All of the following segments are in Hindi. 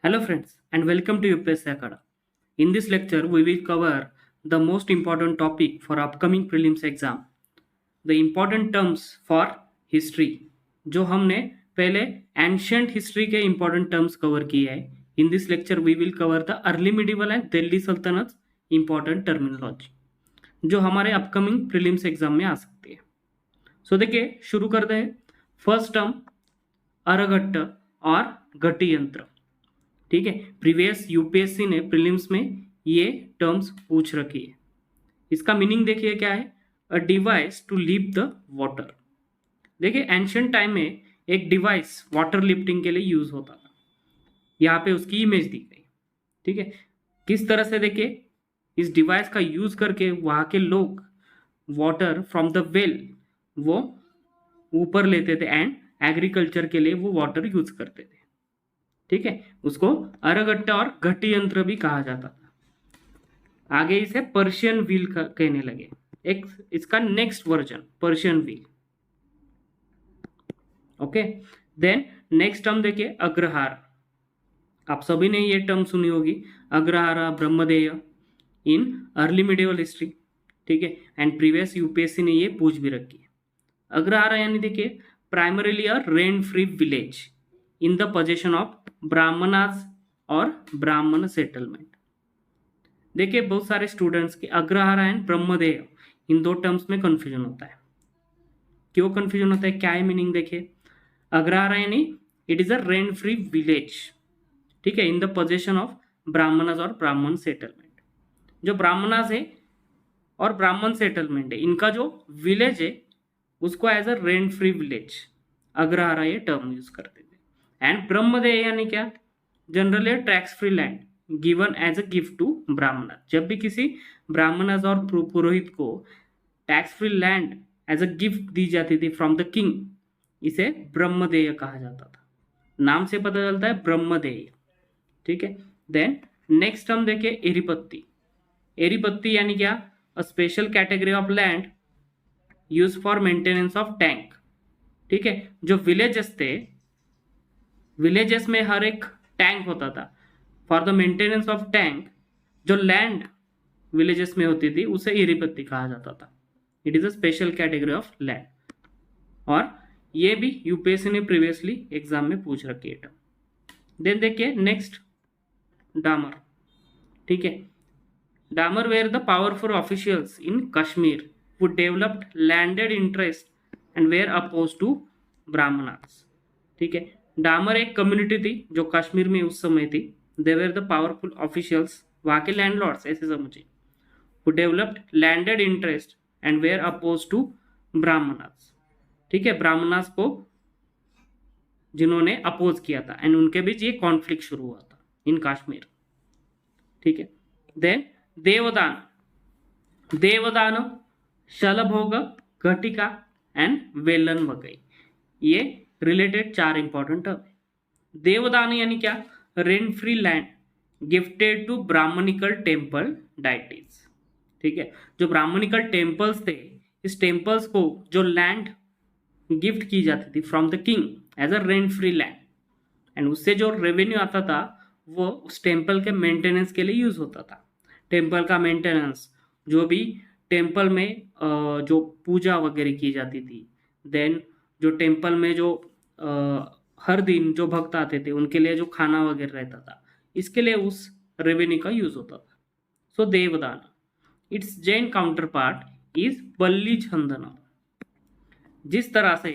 Hello friends and welcome to UPSC Academy. In this lecture we will cover the most important topic for upcoming prelims exam. The important terms for history. जो हमने पहले एंशियंट हिस्ट्री के important terms कवर किए हैं. In this lecture we will cover the early medieval and Delhi Sultanate important terminology जो हमारे अपकमिंग प्रीलिम्स एग्जाम में आ सकती है. सो देखिए शुरू करते हैं. फर्स्ट टर्म अरघट्ट और घटी यंत्र. ठीक है, प्रीवियस यूपीएससी ने प्रीलिम्स में ये टर्म्स पूछ रखी है. इसका मीनिंग देखिए क्या है. A device to lift the water. देखिए एंशियंट टाइम में एक डिवाइस वाटर लिफ्टिंग के लिए यूज होता था. यहाँ पे उसकी इमेज दी गई. ठीक है, किस तरह से देखिए इस डिवाइस का यूज करके वहां के लोग वाटर फ्रॉम द वेल वो ऊपर लेते थे एंड एग्रीकल्चर के लिए वो वाटर यूज करते थे. ठीक है, उसको अरगट्टा और घटी यंत्र भी कहा जाता था. आगे इसे पर्शियन व्हील कहने लगे. एक इसका next version Persian wheel. Okay, then next term देखिए अग्रहार. आप सभी ने ये टर्म सुनी होगी, agrahara brahmadeya in early medieval history. ठीक है, एंड प्रीवियस यूपीएससी ने ये पूछ भी रखी है. अग्रहार यानी देखिए primarily a rent free village in the possession of Brahmanas और ब्राह्मण सेटलमेंट. देखिए बहुत सारे स्टूडेंट्स के अग्रहार एंड ब्रह्मदेय इन दो टर्म्स में कंफ्यूजन होता है. क्यों कंफ्यूजन होता है, क्या है मीनिंग देखिए. अग्रहार यानी it is a rent free village. ठीक है, in the possession of Brahmanas और ब्राह्मण सेटलमेंट. जो ब्राह्मणास है और ब्राह्मण सेटलमेंट है इनका जो विलेज है उसको as a rent free village agrahara ये टर्म यूज करते थे. एंड ब्रह्मदेय यानी क्या, generally tax free land given as a gift to Brahman. जब भी किसी ब्राह्मण और पुरोहित को tax free land as a gift दी जाती थी फ्रॉम द किंग, इसे ब्रह्मदेय कहा जाता था. नाम से पता चलता है ब्रह्मदेय. ठीक है, देन नेक्स्ट टर्म देखिए एरीपत्ती. एरीपत्ती यानी क्या, a special category of land use for maintenance of tank. ठीक है, जो विलेजेस थे विलेजेस में हर एक टैंक होता था. For the maintenance of tank जो लैंड विलेजेस में होती थी उसे एरीपत्ती कहा जाता था. It is a special category of land. और ये भी यूपीएससी ने प्रीवियसली एग्जाम में पूछ रखी है. देन देखिए नेक्स्ट डामर. ठीक है, Damara were the powerful officials in Kashmir who developed landed interest and were opposed to Brahmanas. ठीक है, डामर एक कम्युनिटी थी जो कश्मीर में उस समय थी. They were the powerful officials, वहां के लैंडलॉर्ड्स ऐसे समझिए, who developed landed interest and were opposed to Brahmanas. ठीक है, ब्राह्मणास को जिन्होंने अपोज किया था एंड उनके बीच ये कॉन्फ्लिक्ट शुरू हुआ था इन कश्मीर. ठीक है, देन देवदान. देवदान, शलभोग, घटिका एंड वेलन वगई, ये रिलेटेड चार इंपॉर्टेंट टर्म है. देवदान यानी क्या, rent free land gifted to Brahmanical temple deities. ठीक है, जो ब्राह्मणिकल टेम्पल्स थे इस टेम्पल्स को जो लैंड गिफ्ट की जाती थी from the king as a rent free land, and उससे जो रेवेन्यू आता था वो उस टेम्पल के मेंटेनेंस के लिए यूज होता था. टेम्पल का मेंटेनेंस, जो भी टेम्पल में जो पूजा वगैरह की जाती थी, देन जो टेम्पल में जो हर दिन जो भक्त आते थे उनके लिए जो खाना वगैरह रहता था, इसके लिए उस रेवेन्यू का यूज होता था. So devadana. Its Jain counterpart is palli chhandam. जिस तरह से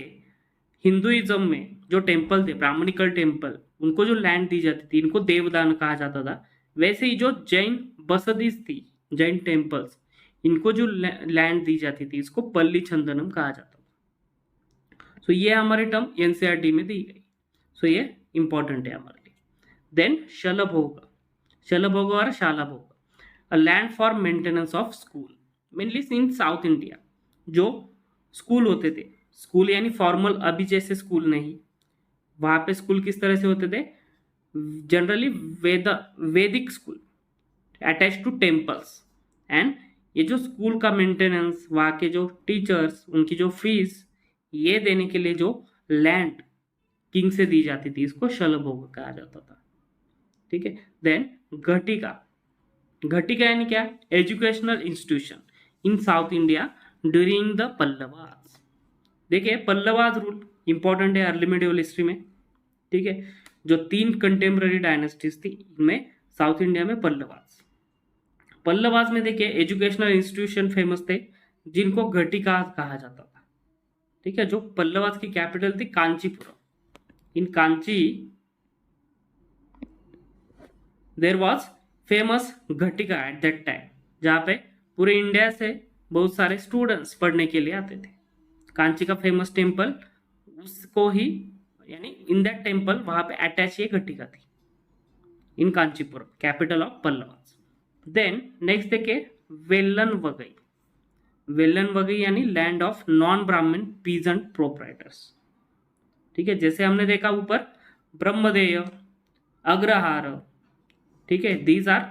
हिंदुइज्म में जो टेम्पल थे ब्राह्मणिकल टेम्पल, उनको जो लैंड दी जाती थी इनको देवदान कहा जाता था, वैसे ही जो जैन बसदीज थी, जैन टेम्पल्स, इनको जो लैंड दी जाती थी इसको पल्ली छंदनम कहा जाता था. सो ये हमारे टर्म एनसीईआरटी में दी गई. सो ये इंपॉर्टेंट है हमारे लिए. देन शलभोग. शलभोग और shalabhoga, a land for maintenance of school, mainly in south India. जो स्कूल होते थे, स्कूल यानी फॉर्मल अभी जैसे स्कूल नहीं, वहां पे स्कूल किस तरह से होते थे, generally Vedic school attach to temples. And ये जो स्कूल का मेंटेनेंस, वहाँ के जो टीचर्स, उनकी जो फीस, ये देने के लिए जो लैंड किंग से दी जाती थी इसको शलभोग कहा जाता था. ठीक है। देन घटिका, घटिका यानी क्या, educational institution in south India during the Pallavas. देखिए पल्लवास रूल इंपॉर्टेंट है अर्ली मिडिवल हिस्ट्री में, ठीक है। जो 3 कंटेम्प्ररी डायनेस्टीज थी इनमें साउथ इंडिया में पल्लवास, पल्लवास में देखिए एजुकेशनल इंस्टीट्यूशन फेमस थे जिनको घटिका कहा जाता था, ठीक है। जो पल्लवास की कैपिटल थी Kanchipuram, in Kanchi there was famous ghatika at that time, जहाँ पे पूरे इंडिया से बहुत सारे स्टूडेंट्स पढ़ने के लिए आते थे। कांची का फेमस टेम्पल उसको ही, यानी इन दैट टेम्पल वहां पे अटैच ये घटिका थी in Kanchipuram, capital of Pallavas. Then next देखिए वेलन वगई, वेलन वगई यानी लैंड ऑफ नॉन ब्राह्मण पीजेंट प्रोप्राइटर्स, ठीक है। जैसे हमने देखा ऊपर ब्रह्मदेय, अग्रहार, ठीक है, these are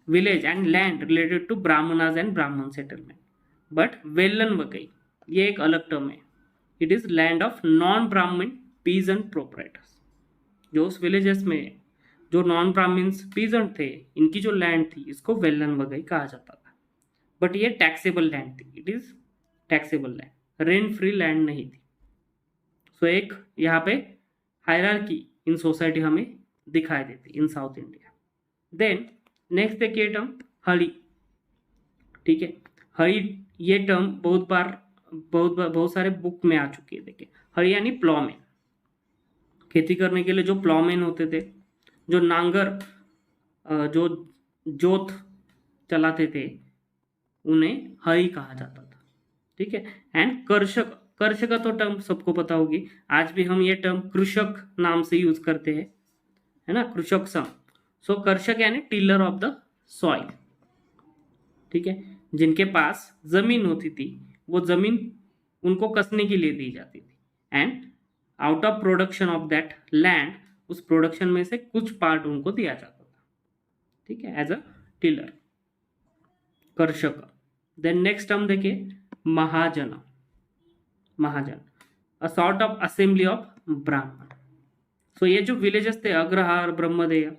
village and land related to Brahmanas and Brahmana settlement. But vellan vagai ये एक अलग टर्म है, it is land of non ब्राह्मण पीजेंट प्रोप्राइटर्स। जो उस विलेजेस में जो नॉन ब्राह्मण्स पीजेंट थे इनकी जो लैंड थी इसको वेलन वगई कहा जाता था। बट ये टैक्सेबल लैंड थी, it is taxable land, rent free land नहीं थी। सो एक यहाँ पे हायरार्की इन सोसाइटी हमें दिखाई देती इन साउथ इंडिया। देन नेक्स्ट देखिए टर्म हड़ी, ठीक है। हड़ी ये टर्म बहुत सारे बुक में आ चुकी है। देखिए हड़ी यानी प्लॉमैन, खेती करने के लिए जो प्लॉमैन होते थे, जो नांगर जो जोत चलाते थे उन्हें हड़ी कहा जाता था, ठीक है। एंड कर्षक, कर्षक का तो टर्म सबको पता होगी, आज भी हम ये टर्म कृषक नाम से यूज करते हैं, है ना, कृषक सम। सो कर्षक यानी टिलर ऑफ द सॉइल, ठीक है। जिनके पास जमीन होती थी वो जमीन उनको कसने के लिए दी जाती थी and out of production of that land उस प्रोडक्शन में से कुछ पार्ट उनको दिया जाता था, ठीक है, as a tiller, karshaka. Then next term देखिए mahajana, mahajana a sort of assembly of Brahman. So ये जो विलेजेस थे अग्रहार, ब्रह्मदेय,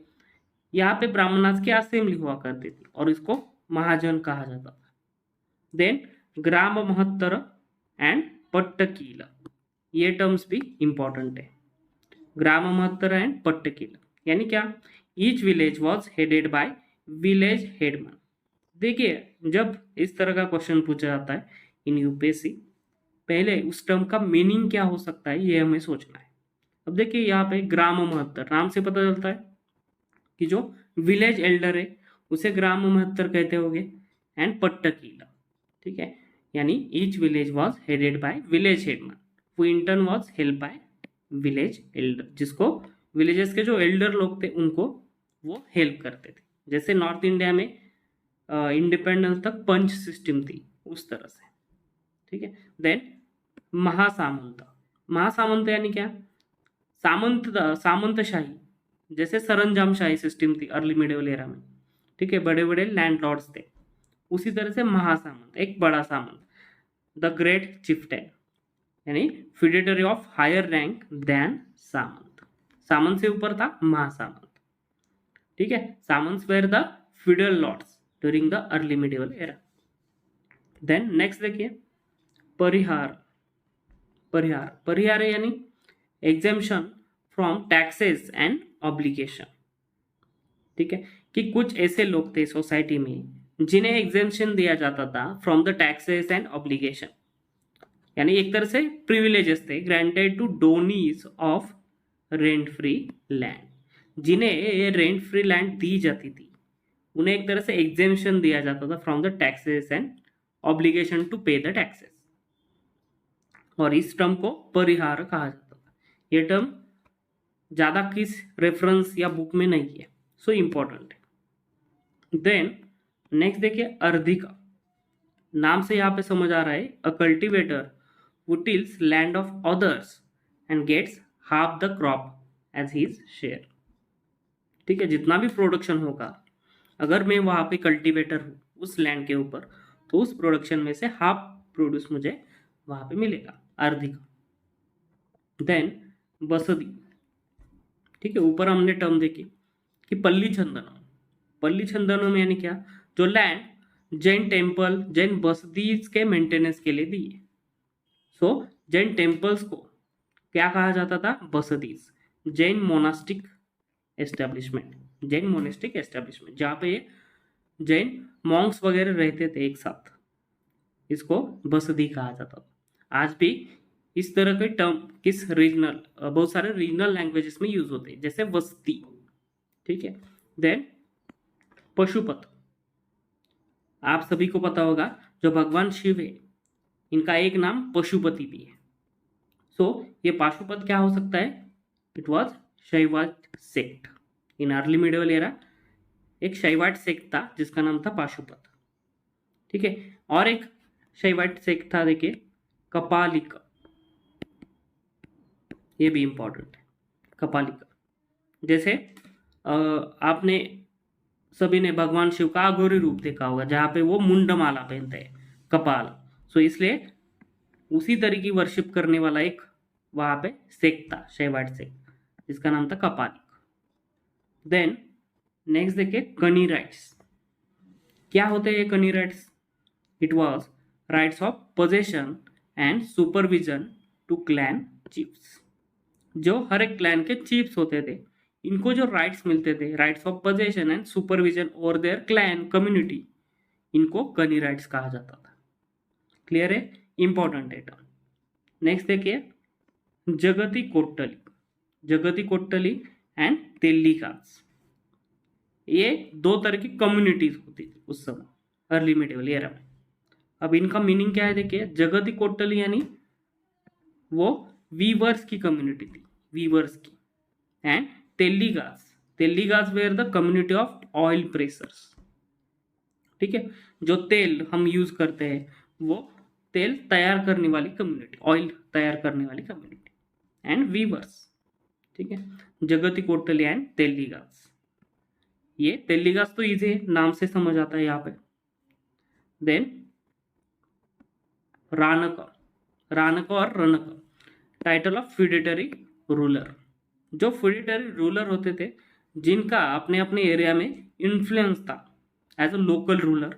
यहाँ पे ब्राह्मणास की असेंबली हुआ करती थी और इसको महाजन कहा जाता था। देन ग्राम महत्तर एंड पट्टकील, ये टर्म्स भी इंपॉर्टेंट है, ग्राम महत्तर एंड पट्टकील यानी क्या, each village was headed by village headman. देखिए जब इस तरह का क्वेश्चन पूछा जाता है इन यूपीएससी, पहले उस टर्म का मीनिंग क्या हो सकता है ये हमें सोचना है। अब देखिए यहाँ पे ग्राम महत्तर नाम से पता चलता है कि जो विलेज एल्डर है उसे ग्राम महत्तर कहते होंगे, एंड पट्टकीला, ठीक है, यानी each village was headed by village headman who in turn was help by village Elder, जिसको विलेजेस के जो एल्डर लोग थे उनको वो हेल्प करते थे। जैसे नॉर्थ इंडिया में इंडिपेंडेंस तक पंच सिस्टम थी उस तरह से, ठीक है। देन महासामंत, महासामंत यानी क्या, सामंतशाही, जैसे सरंजामशाही सिस्टम थी अर्ली मिडिवल एरा में, ठीक है, बड़े बड़े लैंडलॉर्ड्स थे, उसी तरह से महासामंत एक बड़ा सामंत, द ग्रेट चिफ्टेन यानी feudatory of higher rank then samanta, samanta से ऊपर था महासामंत, ठीक है। Samantas were the feudal lords during the early medieval era. Then next देखिए परिहार, परिहार, परिहार यानी exemption from taxes and obligation, ठीक है, कि कुछ ऐसे लोग थे सोसाइटी में जिन्हें एग्जेम्पशन दिया जाता था from the taxes and obligation, यानी एक तरह से प्रिविलेजेस थे granted to donees of rent free land, जिन्हें ये रेंट फ्री लैंड दी जाती थी उन्हें एक तरह से एग्जेम्पशन दिया जाता था from the taxes and obligation to pay the taxes, और इस टर्म को परिहार कहा जाता था। ये टर्म ज्यादा किस रेफरेंस या बुक में नहीं है, सो इम्पोर्टेंट है। देन नेक्स्ट देखिए अर्धिका, नाम से यहाँ पे समझ आ रहा है अ cultivator who tills land of others and gets half the crop as his share, ठीक है, जितना भी प्रोडक्शन होगा अगर मैं वहां पे कल्टीवेटर हूँ उस लैंड के ऊपर तो उस प्रोडक्शन में से हाफ प्रोड्यूस मुझे वहां पे मिलेगा, अर्धिका। देन बसदी, ठीक है, ऊपर हमने टर्म देखी कि पल्ली छंदनम। पल्ली छंदनम यानी क्या, जो लैंड जैन टेम्पल, जैन बस्ती के मेंटेनेंस के लिए दिए। सो जैन टेम्पल्स को क्या कहा जाता था, basadis, Jain monastic establishment, Jain monastic establishment, जहाँ पे जैन मॉन्क्स वगैरह रहते थे एक साथ, इसको बसती कहा जाता था। आज भी इस तरह के टर्म किस रीजनल, बहुत सारे रीजनल लैंग्वेजेस में यूज होते हैं, जैसे बस्ती, ठीक है। देन पशुपत, आप सभी को पता होगा जो भगवान शिव है इनका एक नाम पशुपति भी है। सो ये पाशुपत क्या हो सकता है, it was Shaivite sect in early medieval era. एक शैवाइट सेक्ट था जिसका नाम था पाशुपत, ठीक है। और एक शैवाइट सेक्ट था, देखिए कपालिका, ये भी इंपॉर्टेंट है, कपालिका। जैसे आपने सभी ने भगवान शिव का अघोरी रूप देखा होगा जहाँ पे वो मुंडमाला पहनते हैं, कपाल। सो इसलिए उसी तरह की वर्शिप करने वाला एक वहां पे सेक्ट था, शैवाइट सेक्ट, जिसका नाम था कपालिक। देन नेक्स्ट देखिए कनीराइट्स। क्या होते हैं ये kani rights, it was rights of possession and supervision to clan chiefs. जो हर एक क्लैन के चीफ्स होते थे, इनको जो राइट्स मिलते थे, rights of possession and supervision over their clan community, इनको कनी राइट्स कहा जाता था। क्लियर है, इंपॉर्टेंट है टर्म। नेक्स्ट देखिए जगती कोट्टली, जगती कोट्टली एंड तेलीकास, ये दो तरह की कम्युनिटीज होती थी उस समय अर्ली मिडिवल एरा में। अब इनका मीनिंग क्या है, देखिए जगती कोट्टली यानी वो वीवर्स की कम्युनिटी थी, वीवर्स की। And Teligas, Teligas were the community of oil pressers, ठीक है। जो तेल हम यूज करते हैं वो तेल तैयार करने वाली कम्युनिटी, ऑयल तैयार करने वाली कम्युनिटी, एंड वीवर्स, ठीक है। जगती कोट्टली एंड तेलीगास, ये तेलीगास तो इजी है, नाम से समझ आता है यहाँ पे। देन रानक, रानक और रनक, टाइटल ऑफ फ्यूडेटरी रूलर। जो फ्यूडेटरी रूलर होते थे जिनका अपने अपने एरिया में इन्फ्लुएंस था एज अ लोकल रूलर,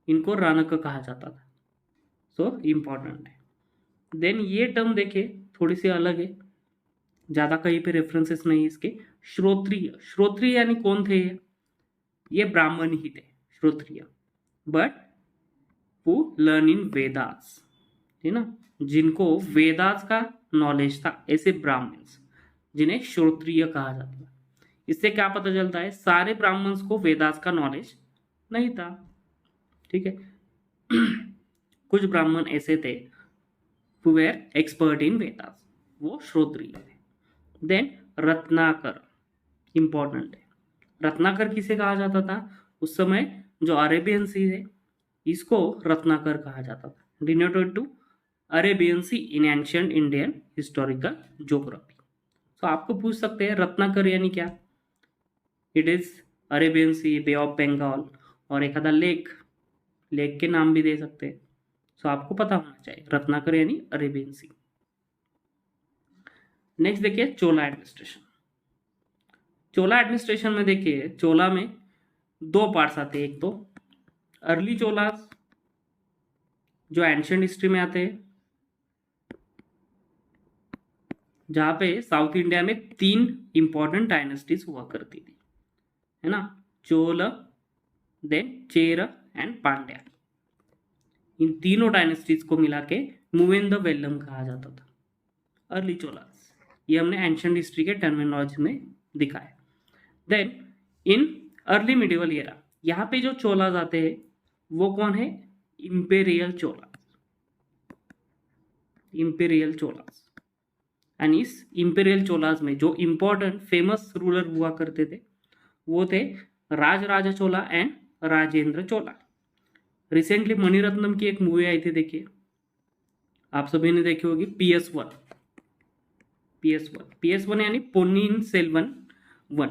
इनको रानक कहा जाता था। सो इम्पॉर्टेंट है। देन ये टर्म देखिए थोड़ी सी अलग है, ज़्यादा कहीं पे रेफरेंसेस नहीं इसके। श्रोत्रिय, श्रोत्रिय यानी कौन थे ये ब्राह्मण ही थे श्रोत्रिय, बट वो लर्न इन वेदास, है ना, जिनको वेदास का नॉलेज था, ऐसे ब्राह्मण्स जिन्हें श्रोत्रिय कहा जाता है। इससे क्या पता चलता है, सारे ब्राह्मण्स को वेदास का नॉलेज नहीं था, ठीक है। कुछ ब्राह्मण ऐसे थे who were expert in Vedas, वो श्रोत्रिय थे। देन रत्नाकर, इंपॉर्टेंट है। रत्नाकर किसे कहा जाता था, उस समय जो अरेबियन सी है इसको रत्नाकर कहा जाता था, denoted to Arabian sea in ancient Indian historical geography. तो आपको पूछ सकते हैं रत्नाकर यानी क्या, it is Arabian sea, bay of Bengal, और एक आधा लेक, लेक के नाम भी दे सकते हैं। सो आपको पता होना चाहिए रत्नाकर यानी अरेबियन सी। नेक्स्ट देखिए चोला एडमिनिस्ट्रेशन। चोला एडमिनिस्ट्रेशन में देखिए चोला में दो पार्ट्स आते हैं, एक तो अर्ली चोलास जो एंशिएंट हिस्ट्री में आते हैं, जहां पे साउथ इंडिया में 3 इंपॉर्टेंट डायनेस्टीज हुआ करती थी, है ना, चोल, देन चेर एंड पांड्या। इन तीनों डायनेस्टीज को मिला के मूवेंदवेल्लम कहा जाता था, अर्ली चोलास। ये हमने एंशिएंट हिस्ट्री के टर्मिनोलॉजी में दिखाया। Then in early medieval era यहाँ पे जो चोलास आते हैं वो कौन है, imperial Cholas, imperial Cholas. And इस इंपेरियल चोलास में जो इंपॉर्टेंट फेमस रूलर हुआ करते थे वो थे राजराजा चोला एंड राजेंद्र चोला। रिसेंटली मणिरत्नम की एक मूवी आई थी, देखिए आप सभी ने देखी होगी, PS1, PS1 यानी पोन्नियन सेल्वन 1।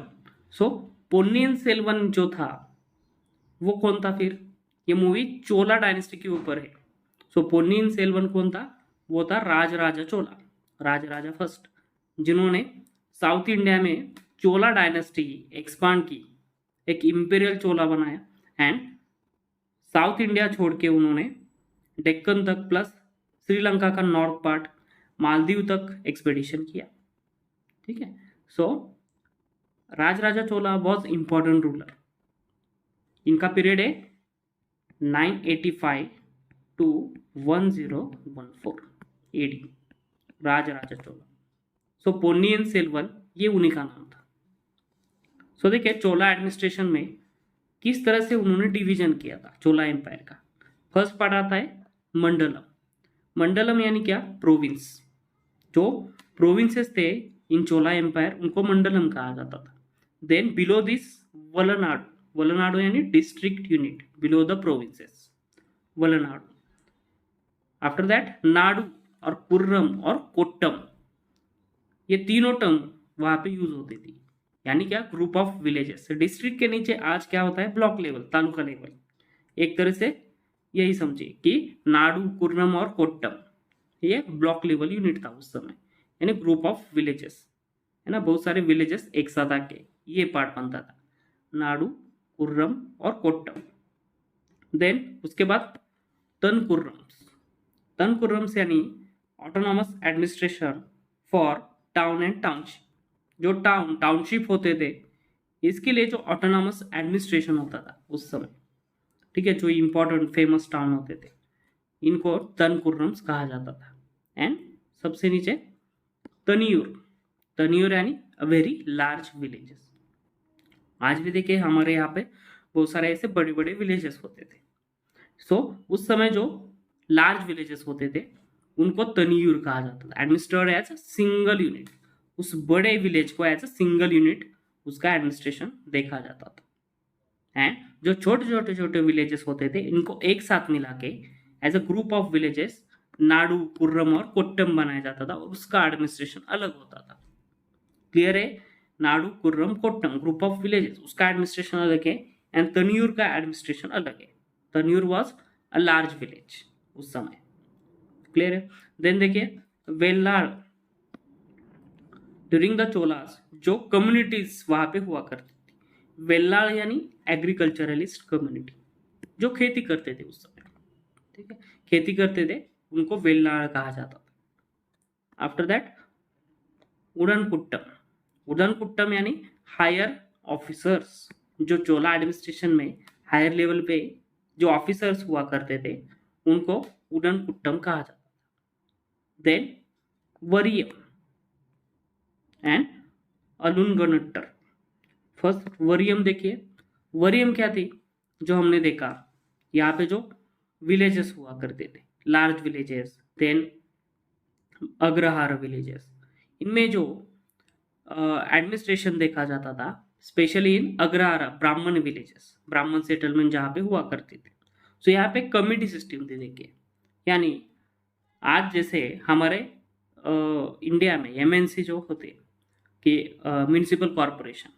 सो पोन्नियन सेल्वन जो था वो कौन था, फिर ये मूवी चोला डायनेस्टी के ऊपर है। सो पोन्नियन सेल्वन कौन था, वो था राजराजा चोला, राजराजा फर्स्ट, जिन्होंने साउथ इंडिया में चोला डायनेस्टी एक्सपांड की, एक इंपीरियल चोला बनाया, एंड साउथ इंडिया छोड़ के उन्होंने डेक्कन तक प्लस श्रीलंका का नॉर्थ पार्ट, मालदीव तक एक्सपेडिशन किया। ठीक है, सो राजराजा चोला वॉज इंपॉर्टेंट रूलर। इनका पीरियड है 985 टू 1014 एडी, राजराजा चोला। सो पोन्नियन सेल्वन ये उन्हीं का नाम था। सो देखिए चोला एडमिनिस्ट्रेशन में किस तरह से उन्होंने डिवीजन किया था चोला एम्पायर का। फर्स्ट पार्ट आता है मंडलम। मंडलम यानी क्या, प्रोविंस। जो प्रोविंसेस थे इन चोला एम्पायर उनको मंडलम कहा जाता था। Then below this valanadu, valanadu यानी district unit below the provinces, valanadu. After that nadu और कुर्रम और कोट्टम, ये तीनों टर्म वहां पे यूज होती थी। यानी क्या, ग्रुप ऑफ विलेजेस। डिस्ट्रिक्ट के नीचे आज क्या होता है, ब्लॉक लेवल, तालुका लेवल। एक तरह से यही समझिए कि नाडु, कुर्रम और कोट्टम ये ब्लॉक लेवल यूनिट था उस समय, यानी ग्रुप ऑफ विलेजेस, है ना, बहुत सारे विलेजेस एक साथ आके ये पार्ट बनता था, नाडु, कुर्रम और कोट्टम। देन उसके बाद तनकुर्रम्स। तनकुर्रम्स यानी autonomous administration for town and township. जो टाउनशिप होते थे इसके लिए जो ऑटोनॉमस एडमिनिस्ट्रेशन होता था उस समय, ठीक है, जो इंपॉर्टेंट फेमस टाउन होते थे इनको तनकुर्रम्स कहा जाता था। एंड सबसे नीचे तनियूर। तनियूर यानी अ वेरी लार्ज विलेजेस। आज भी देखिए हमारे यहाँ पे बहुत सारे ऐसे बड़े बड़े विलेजेस होते थे। सो उस समय जो लार्ज विलेजेस होते थे उनको तनियूर कहा जाता था, administered as a single unit. उस बड़े विलेज को एज अ सिंगल यूनिट उसका एडमिनिस्ट्रेशन देखा जाता था। एंड जो छोटे छोटे विलेजेस होते थे इनको एक साथ मिला के as a group of villages nadu, kurram और कोट्टम बनाया जाता था और उसका एडमिनिस्ट्रेशन अलग होता था। क्लियर है, Nadu, Kurram, Kottam group of villages, उसका एडमिनिस्ट्रेशन अलग है, एंड तनियूर का एडमिनिस्ट्रेशन अलग है। तनियूर वॉज अ लार्ज विलेज उस समय। क्लियर है। देन देखिए वेल्लाड़। ड्यूरिंग द चोलास जो कम्युनिटीज वहां पे हुआ करती थी, वेल्लाड़ यानी एग्रीकल्चरलिस्ट कम्युनिटी, जो खेती करते थे उस समय, ठीक है, खेती करते थे, उनको वेल्लाड़ कहा जाता था। After that उड़नकुट्टम। उड़नकुट्टम यानी हायर ऑफिसर्स, जो चोला एडमिनिस्ट्रेशन में हायर लेवल पे जो ऑफिसर्स हुआ करते थे उनको उड़नकुट्टम कहा जाता था। Then variyam and alunganattar. First variyam देखिए, वरियम क्या थी, जो हमने देखा यहाँ पे जो विलेजेस हुआ करते थे, large villages, then agrahara villages, इनमें जो एडमिनिस्ट्रेशन देखा जाता था स्पेशली इन अग्रहारा ब्राह्मण विलेजेस, ब्राह्मण सेटलमेंट जहाँ पे हुआ करते थे। सो यहाँ पे कम्युनिटी सिस्टम थे देखिए, यानी आज जैसे हमारे इंडिया में एमएनसी जो होते कि म्यूनिसिपल कॉरपोरेशन,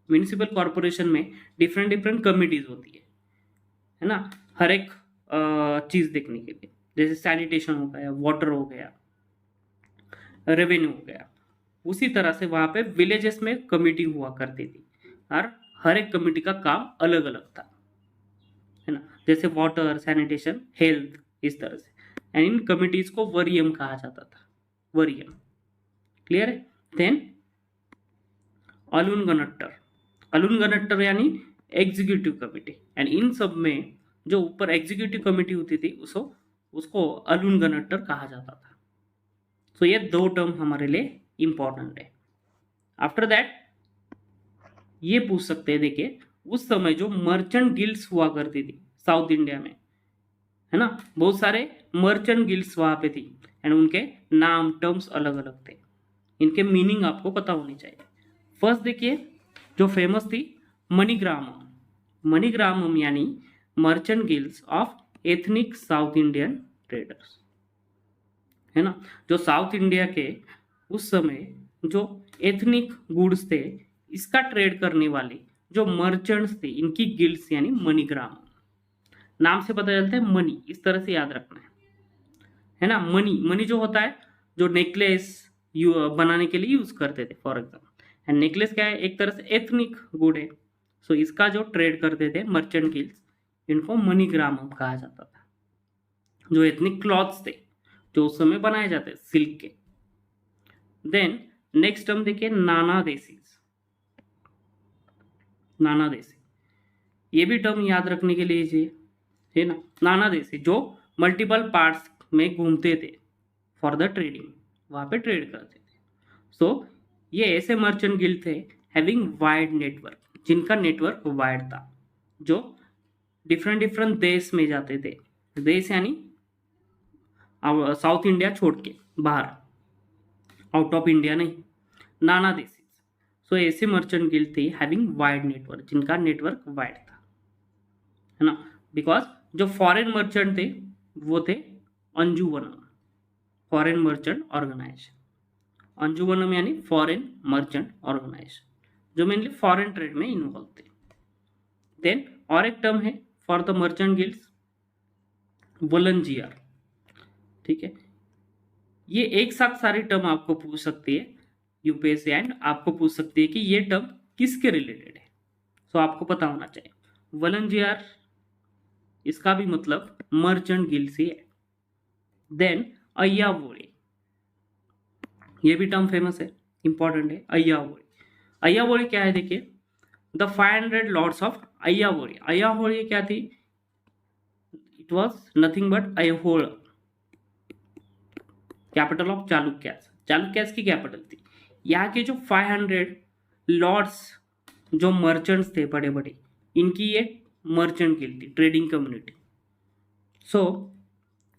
म्यूनिसिपल कॉरपोरेशन में डिफरेंट डिफरेंट कमिटीज होती है ना, हर एक चीज़ देखने के लिए, जैसे सैनिटेशन हो गया, वाटर हो गया, रेवेन्यू हो गया। उसी तरह से वहाँ पे विलेजेस में कमिटी हुआ करती थी और हर एक कमिटी का काम अलग अलग था, है ना, जैसे वाटर, सैनिटेशन, हेल्थ, इस तरह से। एंड इन कमिटीज को वरियम कहा जाता था, वरियम। क्लियर है। देन अलुनगनट्टर। अलुनगनट्टर यानी एग्जीक्यूटिव कमिटी, एंड इन सब में जो ऊपर एग्जीक्यूटिव कमिटी होती थी उसको अलुनगनट्टर कहा जाता था। सो ये दो टर्म हमारे लिए इंपॉर्टेंट है। आफ्टर दैट ये पूछ सकते हैं, देखिए उस समय जो मर्चेंट गिल्ड्स हुआ करती थी साउथ इंडिया में, है ना, बहुत सारे मर्चेंट गिल्ड्स वहां पे थी, एंड उनके नाम, टर्म्स अलग अलग थे, इनके मीनिंग आपको पता होनी चाहिए। फर्स्ट देखिए जो फेमस थी मणिग्रामम। मणिग्रामम यानी merchant guilds of ethnic south Indian traders, है ना, जो साउथ इंडिया के उस समय जो एथनिक गुड्स थे इसका ट्रेड करने वाले जो मर्चेंट्स थे, इनकी गिल्ड्स यानी मणिग्राम। नाम से पता चलता है मनी, इस तरह से याद रखना है ना। मनी, मनी जो होता है जो नेकलेस बनाने के लिए यूज करते थे फॉर एग्जाम्पल, एंड नेकलेस क्या है, एक तरह से एथनिक गुड है। सो इसका जो ट्रेड करते थे मर्चेंट गिल्ड्स, इनको मनीग्राम कहा जाता था। जो एथनिक क्लॉथ्स थे जो उस समय बनाए जाते सिल्क के। देन नेक्स्ट हम देखिए नाना देसीज। नाना देसी, ये भी टर्म याद रखने के लिए चाहिए, है ना। नाना देसी जो मल्टीपल पार्ट्स में घूमते थे फॉर द ट्रेडिंग, वहां पे ट्रेड करते थे। सो ये ऐसे मर्चेंट गिल्ड थे हैविंग वाइड नेटवर्क, जिनका नेटवर्क वाइड था, जो डिफरेंट डिफरेंट देश में जाते थे। देश यानी साउथ इंडिया छोड़ के बाहर, आउट ऑफ इंडिया नहीं, नाना देसी। सो ऐसे मर्चेंट गिल्ड थे हैविंग वाइड नेटवर्क, जिनका नेटवर्क वाइड था, है ना। बिकॉज जो फॉरेन मर्चेंट थे वो थे अंजुवनम, फॉरेन मर्चेंट ऑर्गेनाइजेशन। अंजुवनम यानी फॉरेन मर्चेंट ऑर्गेनाइजेशन, जो मेनली फॉरेन ट्रेड में इन्वॉल्व थे। देन और एक टर्म है for the merchant guilds, volunteer. ठीक है, ये एक साथ सारी टर्म आपको पूछ सकती है यूपीएससी, एंड आपको पूछ सकती है कि ये टर्म किसके रिलेटेड है। सो आपको पता होना चाहिए वॉलंटियर, इसका भी मतलब मर्चेंट गिल्ड से है। देन अय्यावोली, ये भी टर्म फेमस है, इंपॉर्टेंट है। अय्यावोली, अय्यावोली क्या है देखिए, the 500 lords of Ayyavole. Ayyavole क्या थी, it was nothing but Aihole, capital of Chalukyas. Chalukyas की कैपिटल थी। यहाँ के जो 500 लॉर्ड्स, जो मर्चेंट्स थे बड़े बड़े, इनकी ये मर्चेंट गिल्ड थी, trading community. So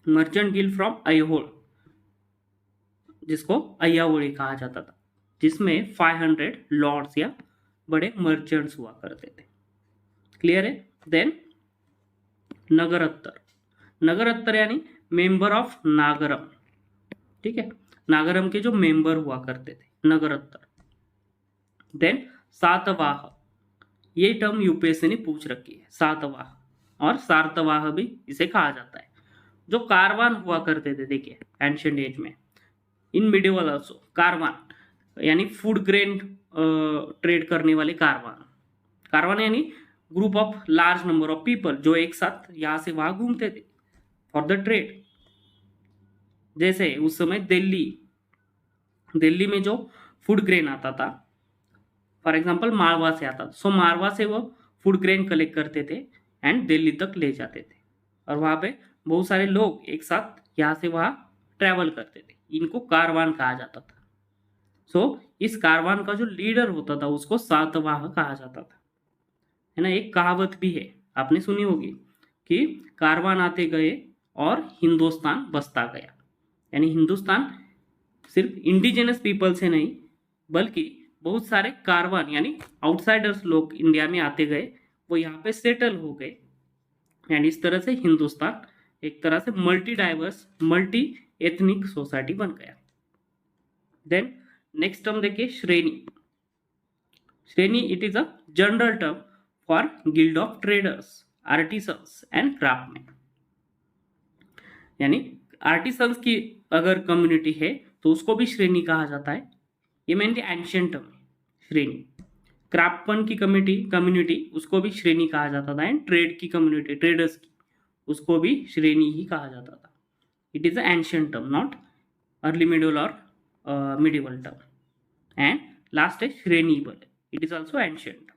merchant guild from Aihole, जिसको अय्यावोली कहा जाता था, जिसमें 500 लॉर्ड्स या बड़े मर्चेंट्स हुआ करते थे। क्लियर है। देन नगरत्तर, नगरत्तर यानी मेंबर ऑफ नागरम। ठीक है, नागरम के जो मेंबर हुआ करते थे, नगरत्तर। देन सातवाह, ये टर्म यूपीएससी ने पूछ रखी है, सातवाह और सातवाह भी इसे कहा जाता है। जो कारवान हुआ करते थे, देखिए एंशिएंट एज में, इन मिडिवल ऑल्सो, कारवान यानी फूड ग्रेन ट्रेड करने वाले कारवान। कारवान यानी group of large number of people जो एक साथ यहाँ से वहां घूमते थे फॉर द ट्रेड। जैसे उस समय दिल्ली में जो फूड ग्रेन आता था, फॉर एग्जांपल मारवा से आता था, सो मारवा से वो फूड ग्रेन कलेक्ट करते थे एंड दिल्ली तक ले जाते थे, और वहां पे बहुत सारे लोग एक साथ यहाँ से वहां ट्रैवल करते थे। इनको कारवान कहा जाता था। सो इस कारवान का जो लीडर होता था उसको सातवाह कहा जाता था, है ना। एक कहावत भी है, आपने सुनी होगी, कि कारवान आते गए और हिंदुस्तान बसता गया। यानी हिंदुस्तान सिर्फ इंडिजिनस पीपल से नहीं, बल्कि बहुत सारे कारवान यानी आउटसाइडर्स लोग इंडिया में आते गए, वो यहाँ पे सेटल हो गए, एंड इस तरह से हिंदुस्तान एक तरह से multi diverse, multi ethnic society बन गया। देन नेक्स्ट टर्म देखिए श्रेणी। श्रेणी, it is a general term for guild of traders, artisans and craftsman. यानी आर्टिसंस की अगर कम्युनिटी है तो उसको भी श्रेणी कहा जाता है। ये मेनली एंशिएंट टर्म है, श्रेणी। क्राफ्टमैन की कम्युनिटी उसको भी श्रेणी कहा जाता था, एंड ट्रेड की कम्युनिटी, ट्रेडर्स की, उसको भी श्रेणी ही कहा जाता था। It is a ancient term, not early medieval और मिडिवल टर्म। एंड लास्ट है shrenibala, it is also ancient,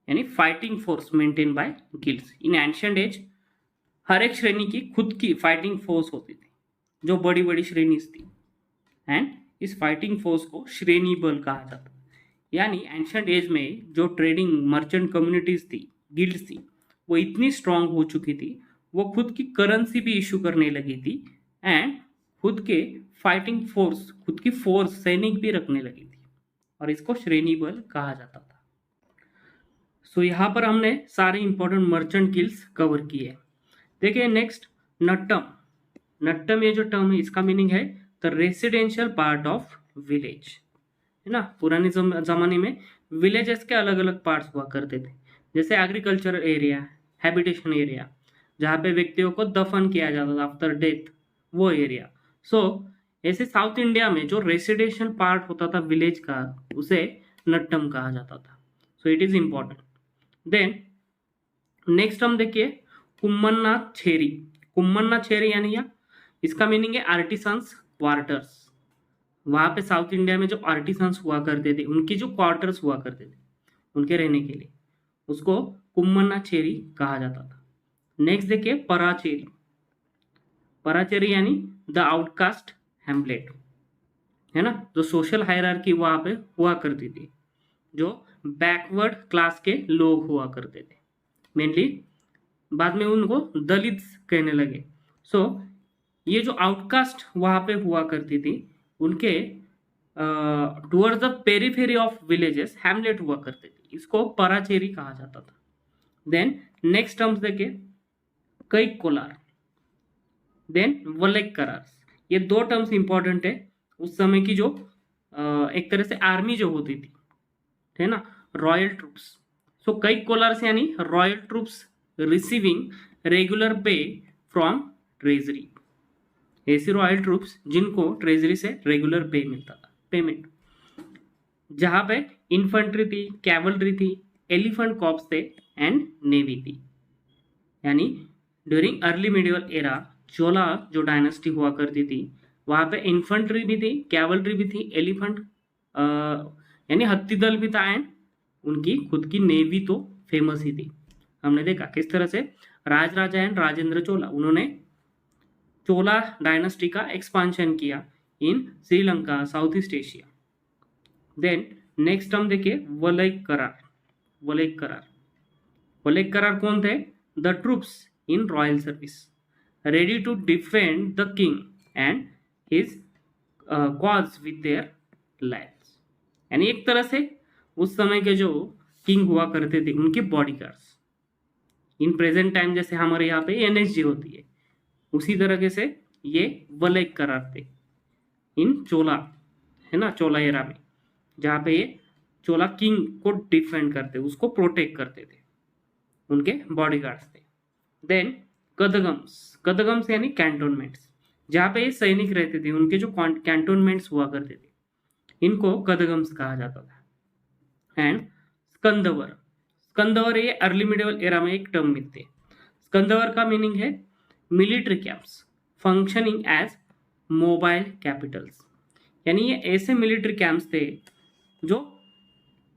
यानी fighting force maintain by guilds. In ancient age हर एक श्रेणी की खुद की फाइटिंग फोर्स होती थी, जो बड़ी बड़ी श्रेणी थी, एंड इस फाइटिंग फोर्स को श्रेणी बल कहा जाता। यानी एंशिएंट एज में जो ट्रेडिंग मर्चेंट कम्युनिटीज थी, गिल्ड्स थी, वो इतनी स्ट्रांग हो चुकी थी, वो खुद की करेंसी भी इशू करने लगी थी, एंड खुद के फाइटिंग फोर्स, खुद की फोर्स, सैनिक भी रखने लगी थी, और इसको श्रेणी बल कहा जाता था। सो यहाँ पर हमने सारे इंपॉर्टेंट मर्चेंट गिल्ड्स कवर किए। देखिए नेक्स्ट नट्टम। नट्टम ये जो टर्म है, इसका मीनिंग है the residential part of village, है ना। पुराने जमाने में विलेजेस के अलग अलग पार्ट्स हुआ करते थे, जैसे एग्रीकल्चर एरिया, हैबिटेशन एरिया, जहाँ पे व्यक्तियों को दफन किया जाता था आफ्टर डेथ, वो एरिया। सो ऐसे साउथ इंडिया में जो रेसिडेंशियल पार्ट होता था विलेज का, उसे नट्टम कहा जाता था। So it is important. Then next हम देखिए कुम्मन्ना छेरी। कुम्मन्ना छेरी यानी क्या, इसका मीनिंग है आर्टिसंस क्वार्टर्स। वहां पे साउथ इंडिया में जो आर्टिसंस हुआ करते थे उनके जो क्वार्टर्स हुआ करते थे उनके रहने के लिए, उसको कुम्मन्ना छेरी कहा जाता था। नेक्स्ट देखिए पराचेरी। पराचेरी यानी द आउटकास्ट हैम्पलेट, है ना, जो सोशल हायरार्की वहां पे हुआ करती थी, जो बैकवर्ड क्लास के लोग हुआ करते थे मेनली, बाद में उनको दलित कहने लगे। सो ये जो आउटकास्ट वहां पे हुआ करती थी उनके towards the periphery of villages Hamlet हुआ करते थे, इसको पराचेरी कहा जाता था। देन नेक्स्ट टर्म्स देखे कई कोलार, देन वलेक करार। ये दो टर्म्स इंपॉर्टेंट है उस समय की, जो एक तरह से आर्मी जो होती थी, है ना, रॉयल ट्रूप्स। सो कई कोलार्स यानी रॉयल ट्रूप्स रिसीविंग रेगुलर पे फ्रॉम ट्रेजरी, ऐसी रॉयल ट्रूप्स जिनको ट्रेजरी से रेगुलर पे मिलता था, पेमेंट। जहां पे इन्फेंट्री थी, कैवलरी थी, एलिफेंट कॉर्प्स थे एंड नेवी थी। यानी ड्यूरिंग अर्ली मिडिवल एरा चोला जो डायनेस्टी हुआ करती थी वहां पे इन्फेंट्री भी थी, कैवलरी भी थी, एलिफेंट यानी हत्ती दल भी था, एंड उनकी खुद की नेवी तो फेमस ही थी। हमने देखा किस तरह से राजराजा एंड राजेंद्र चोला उन्होंने चोला डायनेस्टी का एक्सपांशन किया in Sri Lanka, south east Asia. Then next हम देखिए वलैक करार। वलैक करार, वलैक करार कौन थे? The troops in royal service ready to defend the king and his cause with their lives. यानी एक तरह से उस समय के जो किंग हुआ करते थे उनके बॉडीगार्ड्स। इन प्रेजेंट टाइम जैसे हमारे यहाँ पे एनएसजी होती है, उसी तरीके से ये वलैक करार थे इन चोला, है ना, चोला एरा में, जहाँ पे ये चोला किंग को डिफेंड करते, उसको प्रोटेक्ट करते थे, उनके बॉडीगार्ड्स थे। देन कदगम्स। कदगम्स यानी कैंटोनमेंट्स, जहाँ पे ये सैनिक रहते थे, उनके जो कैंटोनमेंट्स हुआ करते थे इनको कदगम्स कहा जाता था। एंड स्कंदवर। स्कंदवर ये अर्ली मिडिवल एरा में एक टर्म मिलते हैं। स्कंदवर का मीनिंग है military camps functioning as mobile capitals. यानी ये ऐसे मिलिट्री कैंप्स थे जो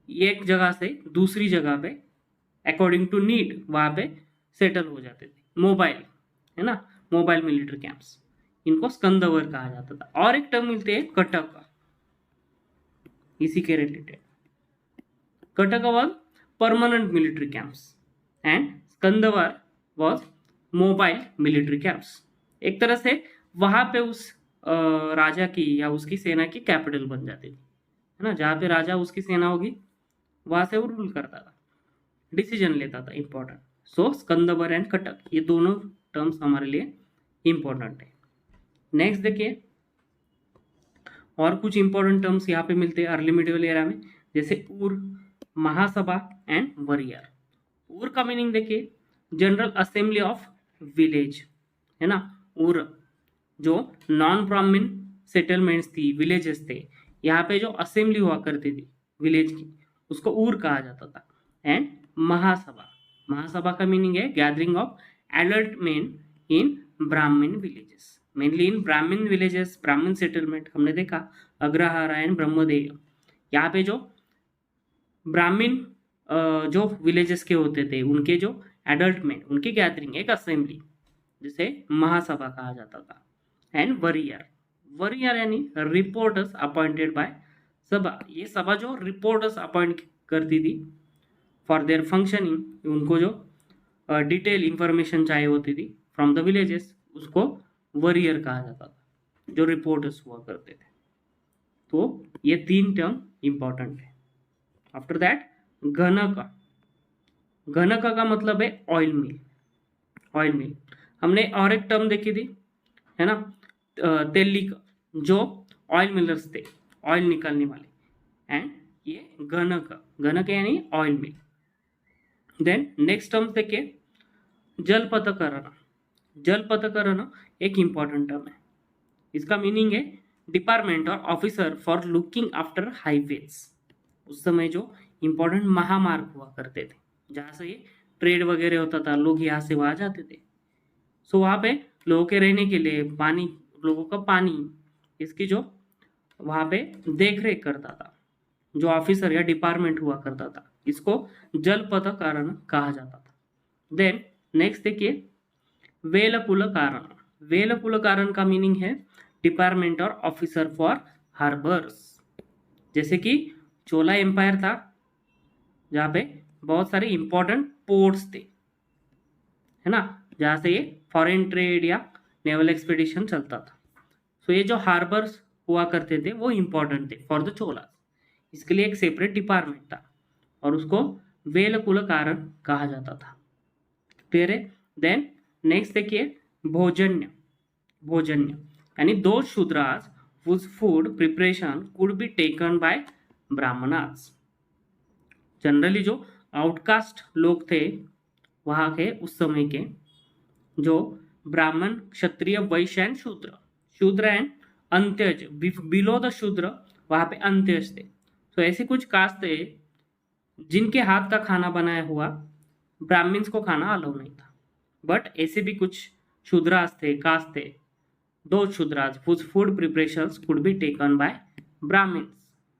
एक जगह से दूसरी जगह पे अकॉर्डिंग टू नीड वहां पे सेटल हो जाते थे, मोबाइल, है ना, मोबाइल मिलिट्री कैंप्स, इनको स्कंदवर कहा जाता था। और एक टर्म मिलते हैं कटक, इसी के related. Katak was permanent military camps and skandhavar was mobile military camps. एक तरह से वहां पे उस राजा की या उसकी सेना की कैपिटल बन जाती थी, है ना, जहाँ पे राजा उसकी सेना होगी वहां से वो रूल करता था, डिसीजन लेता था, इंपॉर्टेंट। सो स्कंदवर एंड कटक ये दोनों टर्म्स हमारे लिए इंपॉर्टेंट है। नेक्स्ट देखिए और कुछ इंपॉर्टेंट टर्म्स यहाँ पे मिलते हैं अर्ली मिडिवल एरा में, जैसे उर, महासभा एंड वरियर। उर का मीनिंग देखिए जनरल असेंबली ऑफ विलेज, है ना। उर जो नॉन ब्राह्मण सेटलमेंट्स थी, विलेजेस थे, यहाँ पे जो असेंबली हुआ करती थी विलेज की, उसको उर कहा जाता था। एंड महासभा, महासभा का मीनिंग है गैदरिंग ऑफ एडल्ट मेन इन ब्राह्मण विलेजेस, मेनली इन ब्राह्मण विलेजेस, ब्राह्मण सेटलमेंट। हमने देखा अग्रहारा एंड ब्रह्मदेय, यहाँ पे जो ब्राह्मण जो विलेजेस के होते थे उनके जो एडल्ट मेन, उनकी गैदरिंग, एक असेंबली, जिसे महासभा कहा जाता था। एंड वरियर, वरियर यानी रिपोर्टर्स अपॉइंटेड बाय सभा, ये सभा जो रिपोर्टर्स अपॉइंट करती थी फॉर देयर फंक्शनिंग, उनको जो डिटेल इंफॉर्मेशन चाहिए होती थी फ्रॉम द विलेजेस, उसको वरियर कहा जाता था, जो रिपोर्टर्स हुआ करते थे। तो ये तीन टर्म इंपॉर्टेंट है। After that ghanka. घनका का मतलब है ऑयल मिल, ऑयल मिल। हमने और एक टर्म देखी थी, है ना, तेलिका, जो ऑयल मिलर्स थे, ऑयल निकालने वाले। एंड ये घनका, घनका यानी ऑयल मिल। देन नेक्स्ट टर्म देखिए जलपथकरण। जलपथकरण एक इंपॉर्टेंट टर्म है, इसका मीनिंग है डिपार्टमेंट और officer for looking after highways, उस समय जो इम्पोर्टेंट महामार्ग हुआ करते थे जहाँ से ये ट्रेड वगैरह होता था, लोग यहाँ से वहाँ जाते थे। सो वहाँ पे लोगों के रहने के लिए पानी, लोगों का पानी, इसकी जो वहाँ पे देख रेख करता था जो ऑफिसर या डिपार्टमेंट हुआ करता था, इसको जलपथकारण कहा जाता था। देन नेक्स्ट देखिए वेलपुलकारण। वेलपुलकारण का मीनिंग है डिपार्टमेंट और ऑफिसर फॉर हार्बर्स। जैसे कि चोला एम्पायर था जहाँ पे बहुत सारे इंपॉर्टेंट पोर्ट्स थे, है ना, जहाँ से ये फॉरेन ट्रेड या नेवल एक्सपेडिशन चलता था। सो ये जो हार्बर्स हुआ करते थे वो इंपॉर्टेंट थे फॉर द चोलास। इसके लिए एक सेपरेट डिपार्टमेंट था और उसको वेलकुलकारण कहा जाता था। क्लियर है। देन नेक्स्ट देखिए भोजन्य। भोजन्य यानी दो Shudras whose food preparation could be taken by Brahmanas. Generally जो आउटकास्ट लोग थे वहाँ के उस समय के, जो ब्राह्मण, क्षत्रिय, वैश्य एंड शूद्र, शूद्र एंड अंत्यज, बिलो द शूद्र वहाँ पे अंत्यज थे। तो ऐसे कुछ कास्ट थे जिनके हाथ का खाना बनाया हुआ ब्राह्मण्स को खाना अलाउ नहीं था, बट ऐसे भी कुछ शूद्रास थे, कास्ट थे, दो Shudras whose food preparations could be taken by Brahmans,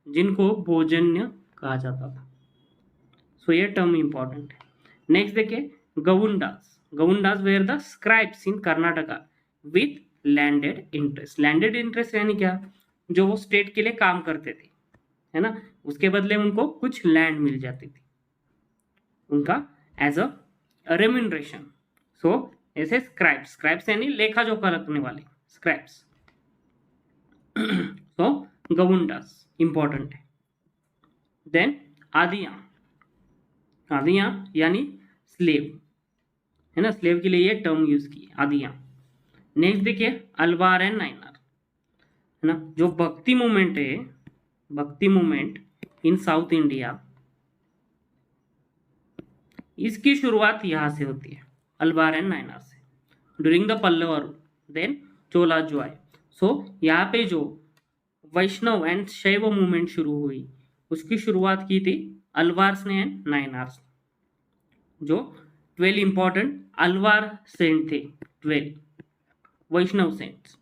जिनको भोजन्य कहा जाता था। सो ये टर्म इंपॉर्टेंट है। नेक्स्ट देखिए gavundas. Gavundas were the scribes in Karnataka with landed interest. Landed interest यानी क्या, जो वो स्टेट के लिए काम करते थे, है ना, उसके बदले उनको कुछ लैंड मिल जाती थी उनका एज अ रेम्यूनरेशन। सो ऐसे स्क्राइब्स, स्क्राइब्स यानी लेखा जोखा रखने वाले स्क्राइब्स। सो गवुंडास इंपॉर्टेंट है। देन आदिया। आदिया यानी स्लेव, है ना, स्लेव के लिए ये टर्म यूज की आदिया। नेक्स्ट देखिए अल्वार एंड नायनार, है ना, जो भक्ति मूवमेंट है, भक्ति मूवमेंट इन साउथ इंडिया, इसकी शुरुआत यहाँ से होती है अल्वार एंड नायनार से, ड्यूरिंग द पल्लव, देन चोला जो आए। सो यहाँ पे जो वैष्णव एंड शैव मूवमेंट शुरू हुई उसकी शुरुआत की थी अल्वार्स ने एंड नायनार्स, जो 12 इंपॉर्टेंट अल्वार सेंट थे, 12 वैष्णव सेंट्स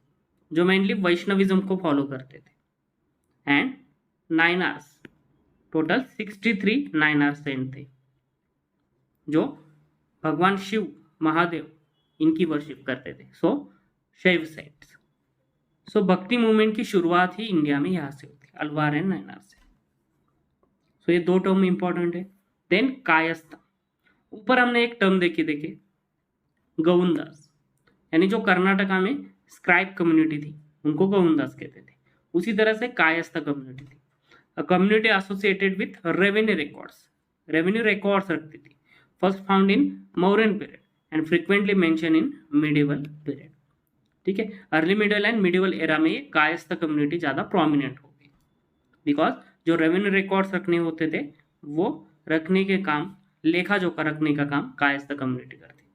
जो मेनली वैष्णविज्म को फॉलो करते थे, एंड नायनार्स टोटल 63 नायनार सेंट थे जो भगवान शिव, महादेव इनकी वर्शिप करते थे। सो शैव सेंट्स। सो भक्ति मूवमेंट की शुरुआत ही इंडिया में यहाँ से होती है अल्वार एंड नायनार से। सो ये दो टर्म इंपॉर्टेंट है। देन कायस्थ। ऊपर हमने एक टर्म देखी गवुंदास, यानी जो कर्नाटका में स्क्राइब कम्युनिटी थी उनको गवुंदास कहते थे। उसी तरह से कायस्थ कम्युनिटी थी, a community associated with revenue records, revenue records रखती थी, first found in Mauryan period and frequently mention in medieval period. ठीक है, early medieval and medieval era में ये कायस्थ कम्युनिटी ज़्यादा प्रोमिनेंट हो गई, बिकॉज जो रेवेन्यू रिकॉर्ड्स रखने होते थे वो रखने के काम, लेखा जोखा रखने का काम कायस्थ कम्युनिटी करती थी।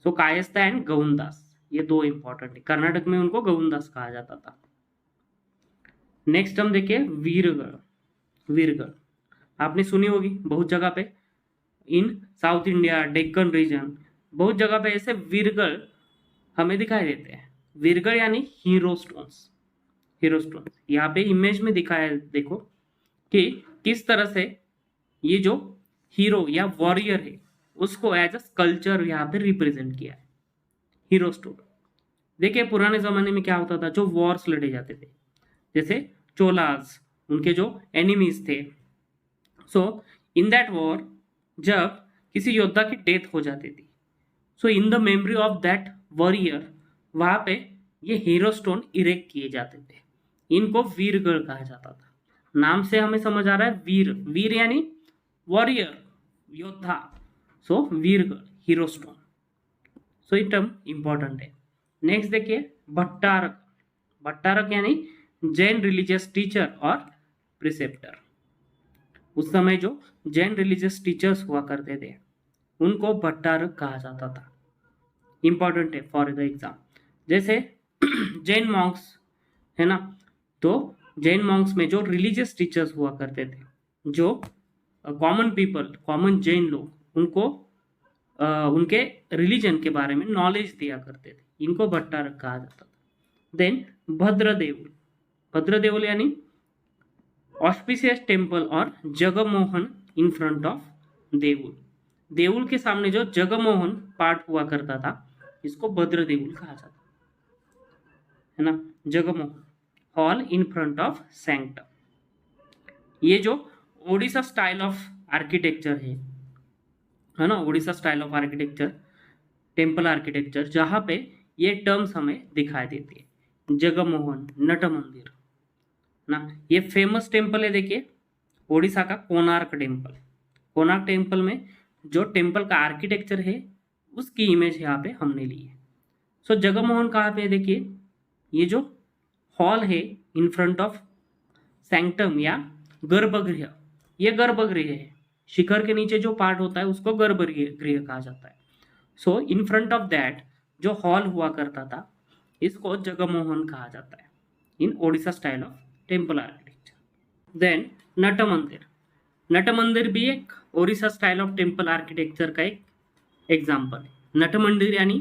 सो कायस्थ एंड गवुंदास ये दो इंपॉर्टेंट है, कर्नाटक में उनको गवुंदास कहा जाता था। नेक्स्ट हम देखिए वीरगढ़। वीरगढ़ आपने सुनी होगी बहुत जगह पे, इन साउथ इंडिया, डेक्कन रीजन, बहुत जगह पे ऐसे वीरगढ़ हमें दिखाई देते हैं। वीरगढ़ यानी हीरो स्टोन्स। हीरो स्टोन्स यहाँ पे इमेज में दिखाया, देखो कि किस तरह से ये जो हीरो या वॉरियर है उसको एज अ स्कल्पचर यहाँ पे रिप्रेजेंट किया है, हीरो स्टोन। देखिए पुराने जमाने में क्या होता था, जो वॉर्स लड़े जाते थे, जैसे चोलास उनके जो एनिमीज थे। सो इन दैट वॉर जब किसी योद्धा की डेथ हो जाती थी, so in the memory of that warrior वहां पे ये हीरो स्टोन इरेक्ट किए जाते थे। इनको वीरगढ़ कहा जाता था। नाम से हमें समझ आ रहा है वीर, वीर यानी वॉरियर, योद्धा। सो वीरगढ़ हीरो स्टोन। सो ये टर्म इंपॉर्टेंट है। नेक्स्ट देखिए भट्टारक। भट्टारक यानी जैन रिलीजियस टीचर और प्रिसेप्टर। उस समय जो जैन रिलीजियस टीचर्स हुआ करते थे उनको भट्टारक कहा जाता था। इंपॉर्टेंट है फॉर द एग्जाम। जैसे जैन मॉन्क्स है ना, तो जैन मॉन्क्स में जो रिलीजियस टीचर्स हुआ करते थे, जो कॉमन पीपल, कॉमन जैन लोग, उनको उनके रिलीजन के बारे में नॉलेज दिया करते थे, इनको भट्टारक कहा जाता था। देन भद्रदेवुल, भद्रदेवुल यानी ऑस्पिशियस टेम्पल और जगमोहन इन फ्रंट ऑफ देवुल, देवुल के सामने जो जगमोहन पाठ हुआ करता था, इसको भद्रदेवुल कहा जाता है ना। Jagmohan hall in front of sanctum, ये जो ओडिशा स्टाइल ऑफ आर्किटेक्चर है ना, Odisha style of architecture, temple architecture, जहाँ पे ये टर्म्स हमें दिखाई देती है। जगमोहन, नट मंदिर ना, ये फेमस टेम्पल है, देखिए ओडिशा का कोणार्क टेम्पल। कोणार्क टेम्पल में जो टेम्पल का आर्किटेक्चर है उसकी इमेज यहाँ पे हमने ली है। सो जगमोहन कहाँ पे है, देखिए ये जो हॉल है इन फ्रंट ऑफ सैंक्टम या गर्भगृह, ये गर्भगृह है, शिखर के नीचे जो पार्ट होता है उसको गर्भगृह कहा जाता है। So in front of that जो हॉल हुआ करता था, इसको जगमोहन कहा जाता है in Odisha style of temple architecture. Then nat mandir, नट मंदिर भी एक Odisha style of temple architecture का एक एग्जाम्पल है। नट मंदिर यानी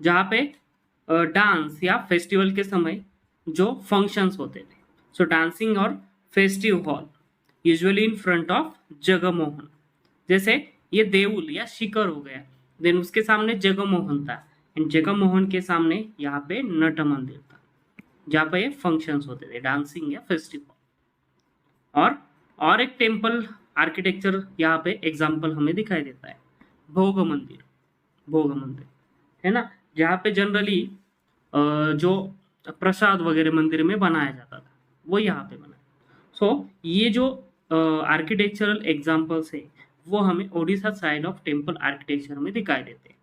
जहाँ पे डांस या फेस्टिवल के समय जो फंक्शंस होते थे, सो डांसिंग और festive hall usually in front of Jagmohan, जैसे ये देउल या शिखर हो गया, देन उसके सामने जगमोहन था, एंड जगमोहन के सामने यहाँ पे नट मंदिर था, जहाँ पे ये फंक्शंस होते थे, डांसिंग या फेस्टिवल। और एक टेम्पल आर्किटेक्चर यहाँ पे एग्जाम्पल हमें दिखाई देता है, भोग मंदिर, भोग मंदिर है ना, जहाँ पे जनरली जो प्रसाद वगैरह मंदिर में बनाया जाता था वो यहाँ पे बना। सो ये जो आर्किटेक्चरल एग्जाम्पल्स है वो हमें Odisha style of temple architecture में दिखाई देते हैं।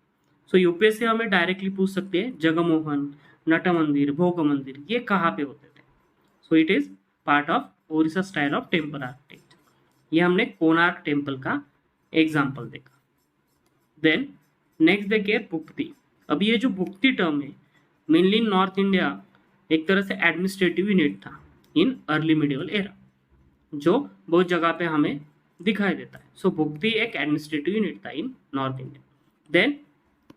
सो यूपीएससी हमें डायरेक्टली पूछ सकते हैं जगमोहन, नट मंदिर, भोग मंदिर ये कहाँ पे होते थे। सो it is part of Odisha style of temple architecture. ये हमने कोणार्क टेम्पल का एग्जाम्पल देखा। देन नेक्स्ट देखिए भुक्ति। अब ये जो भुक्ति टर्म है मेनली नॉर्थ इंडिया एक तरह से एडमिनिस्ट्रेटिव यूनिट था इन अर्ली मिडिवल एरा, जो बहुत जगह पे हमें दिखाई देता है। सो भुक्ति एक एडमिनिस्ट्रेटिव यूनिट था इन नॉर्थ इंडिया। देन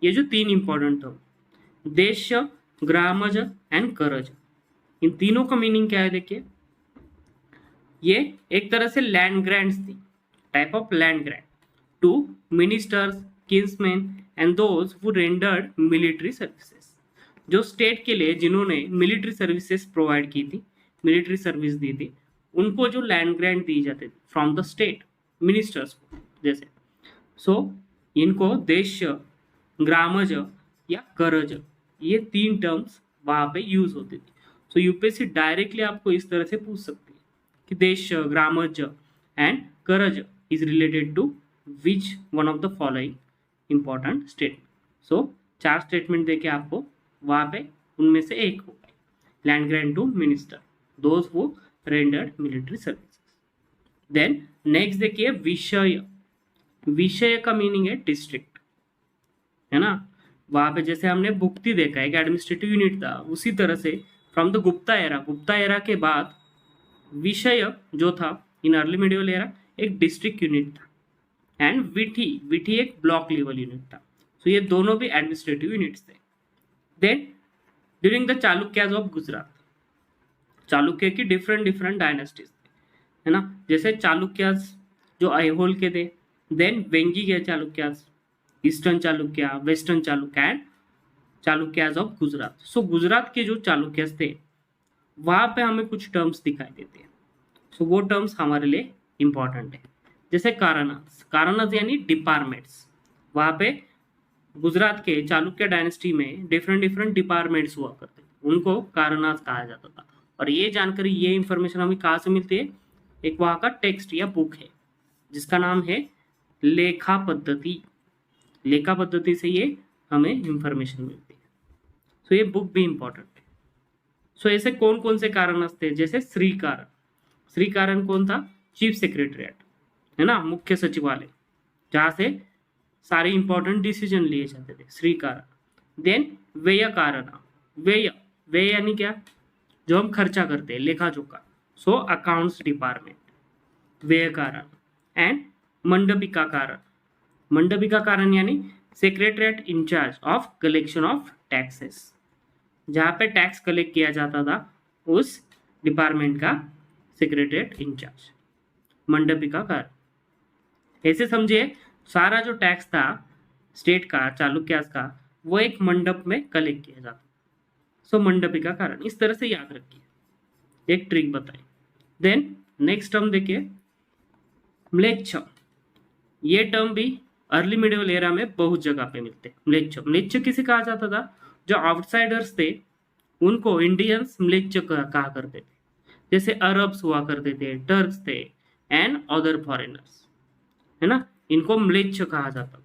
ये जो तीन इंपॉर्टेंट टर्म, देश, ग्रामज एंड करज, इन तीनों का मीनिंग क्या है, देखिए ये एक तरह से लैंड ग्रांट्स थी, type of land grant to ministers, kingsmen and those who rendered military services, जो स्टेट के लिए जिन्होंने मिलिट्री सर्विसेज प्रोवाइड की थी, मिलिट्री सर्विस दी थी, उनको जो लैंड ग्रांट दी जाती थी फ्रॉम द स्टेट मिनिस्टर्स को, जैसे सो इनको देश, ग्रामज या करज, ये तीन टर्म्स वहाँ पे यूज होती थी। सो यूपीएससी डायरेक्टली आपको इस तरह से पूछ सकती है कि देश, gramaja and karaja is related to which one of the following important statement. So 4 statement देके आपको वहाँ पे उनमें से एक होगा, land grant to minister, those who rendered military services. Then next देखिए विषय, विषय का मीनिंग है डिस्ट्रिक्ट, है ना। वहाँ पे जैसे हमने भुक्ति देखा एक एडमिनिस्ट्रेटिव यूनिट था, उसी तरह से फ्रॉम द गुप्ता एरा के बाद विषय जो था इन अर्ली मिडिवल एरा एक डिस्ट्रिक्ट यूनिट था, एंड विठी एक ब्लॉक लेवल यूनिट था। सो ये दोनों भी एडमिनिस्ट्रेटिव यूनिट्स थे। Then during the Chalukyas of Gujarat, Chalukya की डिफरेंट डायनेस्टीज थे, है ना, जैसे चालुक्याज जो ऐहोल के थे, देन वेंगी के Chalukyas, eastern Chalukya, western Chalukya and Chalukyas of Gujarat. So Gujarat के जो चालुक्याज थे वहाँ पे हमें कुछ टर्म्स दिखाई देते हैं। सो वो टर्म्स हमारे लिए इंपॉर्टेंट है, जैसे कारानास यानी डिपार्टमेंट्स। वहाँ पे गुजरात के चालुक्य डायनेस्टी में डिफरेंट डिपार्टमेंट्स हुआ करते थे, उनको कारानास कहा जाता था। और ये जानकारी, ये इंफॉर्मेशन हमें कहाँ से मिलती है, एक वहाँ का टेक्स्ट या बुक है जिसका नाम है लेखा पद्धति, लेखा पद्धति से ये हमें इंफॉर्मेशन मिलती है। सो ये बुक भी इंपॉर्टेंट है। सो ऐसे कौन कौन से कारानास थे, जैसे श्रीकारण, श्रीकारण कौन था, चीफ सेक्रेटरीट, है ना, मुख्य सचिवालय, जहाँ से सारे इंपॉर्टेंट डिसीजन लिए जाते थे, श्रीकारण। देन व्यय कारण, व्यय यानी क्या, जो हम खर्चा करते हैं, लेखा जोखा, so accounts department, vyayakarana and mandapikakarana. Mandapikakarana यानी secretariat in charge of collection of taxes, जहाँ पे टैक्स कलेक्ट किया जाता था उस डिपार्टमेंट का सेक्रेटरीट इंचार्ज मंडपिकाकार. ऐसे समझिए सारा जो टैक्स था स्टेट का, चालुक्यास का, वो एक मंडप में कलेक्ट किया जाता. सो मंडपिकाकारण, इस तरह से याद रखिए, एक ट्रिक बताइए. देन नेक्स्ट टर्म देखिए म्लेच्छ. ये टर्म भी अर्ली मिडिवल एरा में बहुत जगह पे मिलते हैं. म्लेच्छ, म्लेच्छ किसे कहा जाता था? जो आउटसाइडर्स थे उनको इंडियंस म्लेच्छ कहा करते थे. जैसे अरब्स हुआ करते थे, टर्क्स थे एंड अदर फॉरेनर्स, है ना, इनको म्लेच्छ कहा जाता था.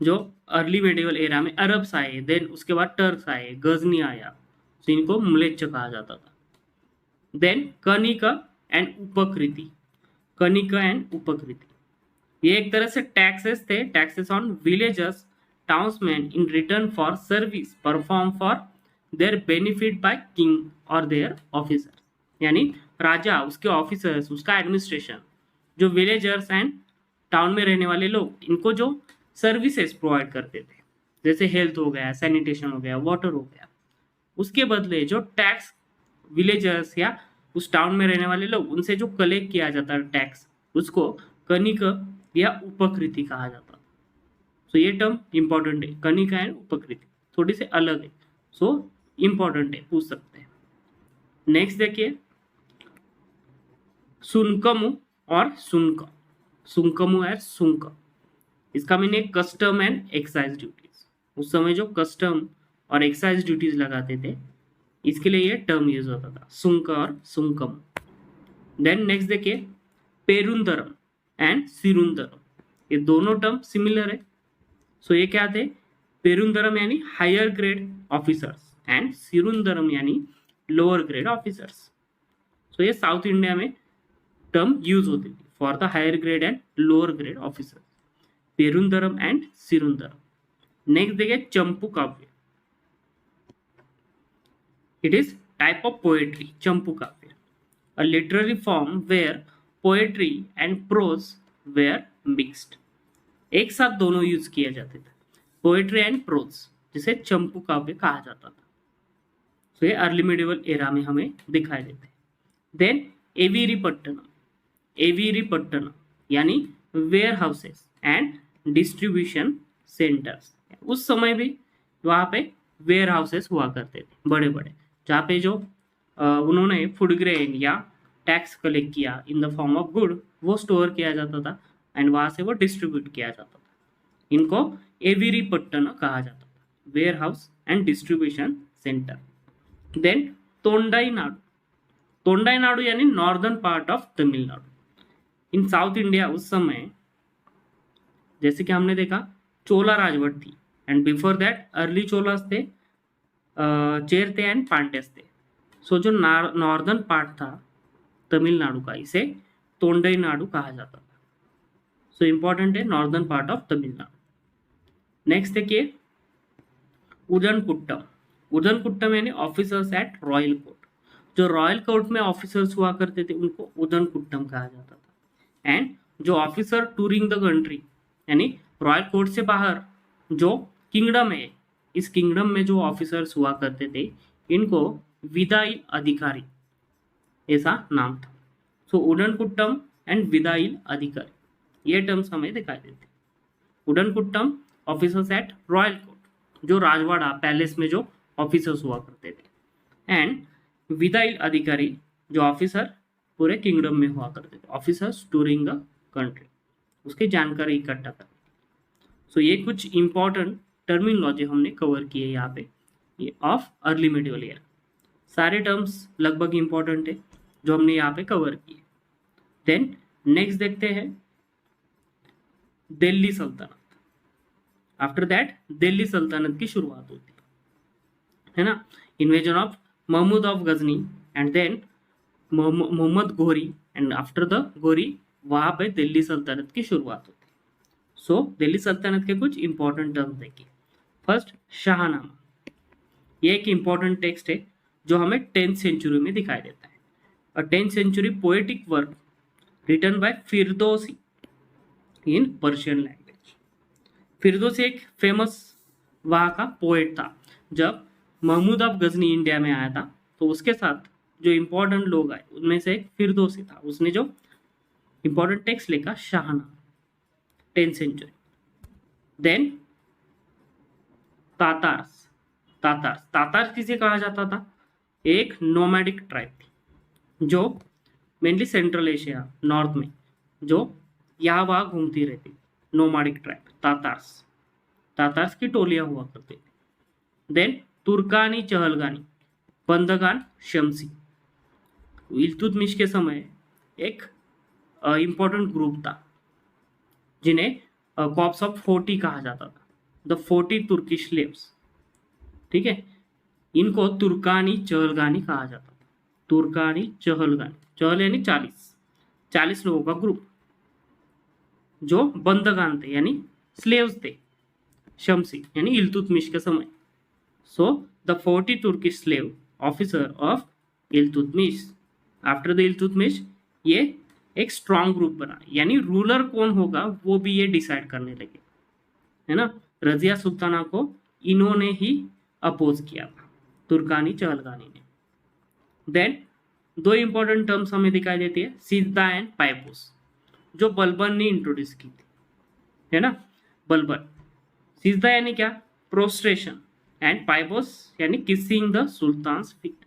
जो अर्ली मेडिवल एरा में अरब्स आए, देन उसके बाद टर्क्स आए, गजनी आया, तो इनको म्लेच्छ कहा जाता था. Then kanika and upakriti. Kanika and upakriti ये एक तरह से टैक्सेस थे, taxes on villagers townsman in return for service perform for their benefit by king और देयर ऑफिसर. यानी राजा, उसके ऑफिसर्स, उसका एडमिनिस्ट्रेशन, जो विलेजर्स एंड टाउन में रहने वाले लोग, इनको जो सर्विसेज प्रोवाइड करते थे, जैसे हेल्थ हो गया, सैनिटेशन हो गया, वाटर हो गया, उसके बदले जो टैक्स विलेजर्स या उस टाउन में रहने वाले लोग उनसे जो कलेक्ट किया जाता है टैक्स, उसको कनिक या उपकृति कहा जाता है. सो ये टर्म इंपॉर्टेंट है, कनिका एंड उपकृति थोड़ी से अलग है, सो इंपॉर्टेंट है, पूछ सकते हैं. नेक्स्ट देखिए सुनकमु और सुनक. सुनकमु है सुनक, इसका meaning custom and excise duties. उस समय जो कस्टम और एक्साइज ड्यूटीज लगाते थे, इसके लिए ये टर्म यूज होता था, सुंक और सुंकम. देन नेक्स्ट देखिए पेरुंदरम एंड सिरुंदरम. ये दोनों टर्म सिमिलर है. सो ये क्या थे? पेरुंदरम यानी higher grade officers and sirundaram यानी लोअर ग्रेड ऑफिसर्स. सो ये साउथ इंडिया में टर्म यूज होती थी for the higher grade and lower grade officer, perundaram and sirundaram. Next देखिए चंपू काव्य. It is type of poetry, चंपू काव्य, a literary form where poetry and prose were mixed. एक साथ दोनों यूज किए जाते थे, पोएट्री एंड प्रोज, जिसे चंपू काव्य कहा जाता था. तो ये अर्ली मिडिवल एरा में हमें दिखाई देते. देन एवीरी पट्टनम. एवीरी पट्टनम यानी warehouses and distribution centres. उस समय भी वहाँ पे वेयर हाउसेस हुआ करते थे बड़े बड़े, जहाँ पे जो उन्होंने फूड ग्रेन या टैक्स कलेक्ट किया in the form of good, वो स्टोर किया जाता था एंड वहाँ से वो डिस्ट्रीब्यूट किया जाता था. इनको एवीरी पट्टन कहा जाता था, warehouse and distribution center. Then Tondai Nadu. Tondai Nadu यानी northern part of Tamil Nadu. In south India उस समय, जैसे कि हमने देखा, चोला राजवट थी and before that early Cholas थे, चेर थे एंड पांड्यस थे. सो जो नॉर्दर्न पार्ट था तमिलनाडु का, इसे तोंडई नाडु कहा जाता था. सो इंपॉर्टेंट है northern part of Tamil Nadu. Next देखिए उदनकुट्टम. उदनकुट्टम यानी ऑफिसर्स एट रॉयल कोर्ट. जो रॉयल कोर्ट में ऑफिसर्स हुआ करते थे उनको उदनकुट्टम कहा जाता था. एंड जो ऑफिसर टूरिंग द कंट्री, यानी रॉयल कोर्ट से बाहर जो किंगडम है, इस किंगडम में जो ऑफिसर्स हुआ करते थे, इनको विदाई अधिकारी ऐसा नाम था. सो उदनकुट्टम एंड विदाई अधिकारी, ये टर्म्स हमें दिखाई देते. उदनकुट्टम ऑफिसर्स एट रॉयल कोर्ट, जो राजवाड़ा पैलेस में जो ऑफिसर्स हुआ करते थे, एंड विदाई अधिकारी जो ऑफिसर पूरे किंगडम में हुआ करते थे, ऑफिसर्स टूरिंग द कंट्री, उसकी जानकारी इकट्ठा करते. सो ये कुछ इंपॉर्टेंट टर्मिनोलॉजी हमने कवर की है यहाँ पे, ये ऑफ अर्ली मिडिवल ईयर. सारे टर्म्स लगभग इंपॉर्टेंट है जो हमने यहाँ पे कवर किए. देन नेक्स्ट देखते हैं दिल्ली सल्तनत. आफ्टर दैट दिल्ली सल्तनत की शुरुआत होती है ना, invasion of Mahmud of Ghazni and then Mohammad Ghori, and after the घोरी वहाँ पे दिल्ली सल्तनत की शुरुआत होती है. सो दिल्ली सल्तनत के कुछ इंपॉर्टेंट टर्म्स देखिए. फर्स्ट शाहनामा. ये एक इंपॉर्टेंट टेक्स्ट है जो हमें 10th सेंचुरी में दिखाई देता है. 10th century poetic work written by Firdausi in Persian language. Firdausi एक फेमस वहाँ का पोएट था. जब महमूद ऑफ गजनी इंडिया में आया था तो उसके साथ जो इम्पोर्टेंट लोग आए उनमें से एक फिरदौसी था. उसने जो इम्पोर्टेंट टेक्स्ट लिखा शाहना 10th सेंचुरी. देन तातार्स किसे कहा जाता था? एक नोमैडिक ट्राइब थी जो मेनली सेंट्रल एशिया नॉर्थ में जो यहाँ वहाँ घूमती रहती. नोमैडिक ट्राइब तातार्स की टोलियां हुआ करती थी. देन तुर्कानी चहलगानी बंदगान शमसी इल्तुतमिश के समय एक इम्पोर्टेंट ग्रुप था जिन्हें कॉप्स ऑफ 40 कहा जाता था. The 40 Turkish slaves. ठीक है, इनको तुर्कानी चहलगानी कहा जाता था. तुर्कानी चहलगानी, चहल यानी 40 लोगों का ग्रुप जो बंदगान थे यानी स्लेव्स थे शमसी यानी इल्तुतमिश के समय. So the 40 Turkish slave officer of Iltutmish. After the Iltutmish ये एक स्ट्रॉन्ग ग्रुप बना यानी रूलर कौन होगा वो भी ये डिसाइड करने लगे, है ना. रजिया सुल्ताना को इन्होंने ही अपोज किया था, तुर्कानी चहलगानी ने. देन दो इंपॉर्टेंट टर्म्स हमें दिखाई देती है, सिजदा एंड पाइपोस, जो बलबन ने इंट्रोड्यूस की थी, है ना. बलबन, सिजदा यानी क्या? प्रोस्ट्रेशन. एंड पाइपोस यानी किसिंग द सुल्तान्स फीट,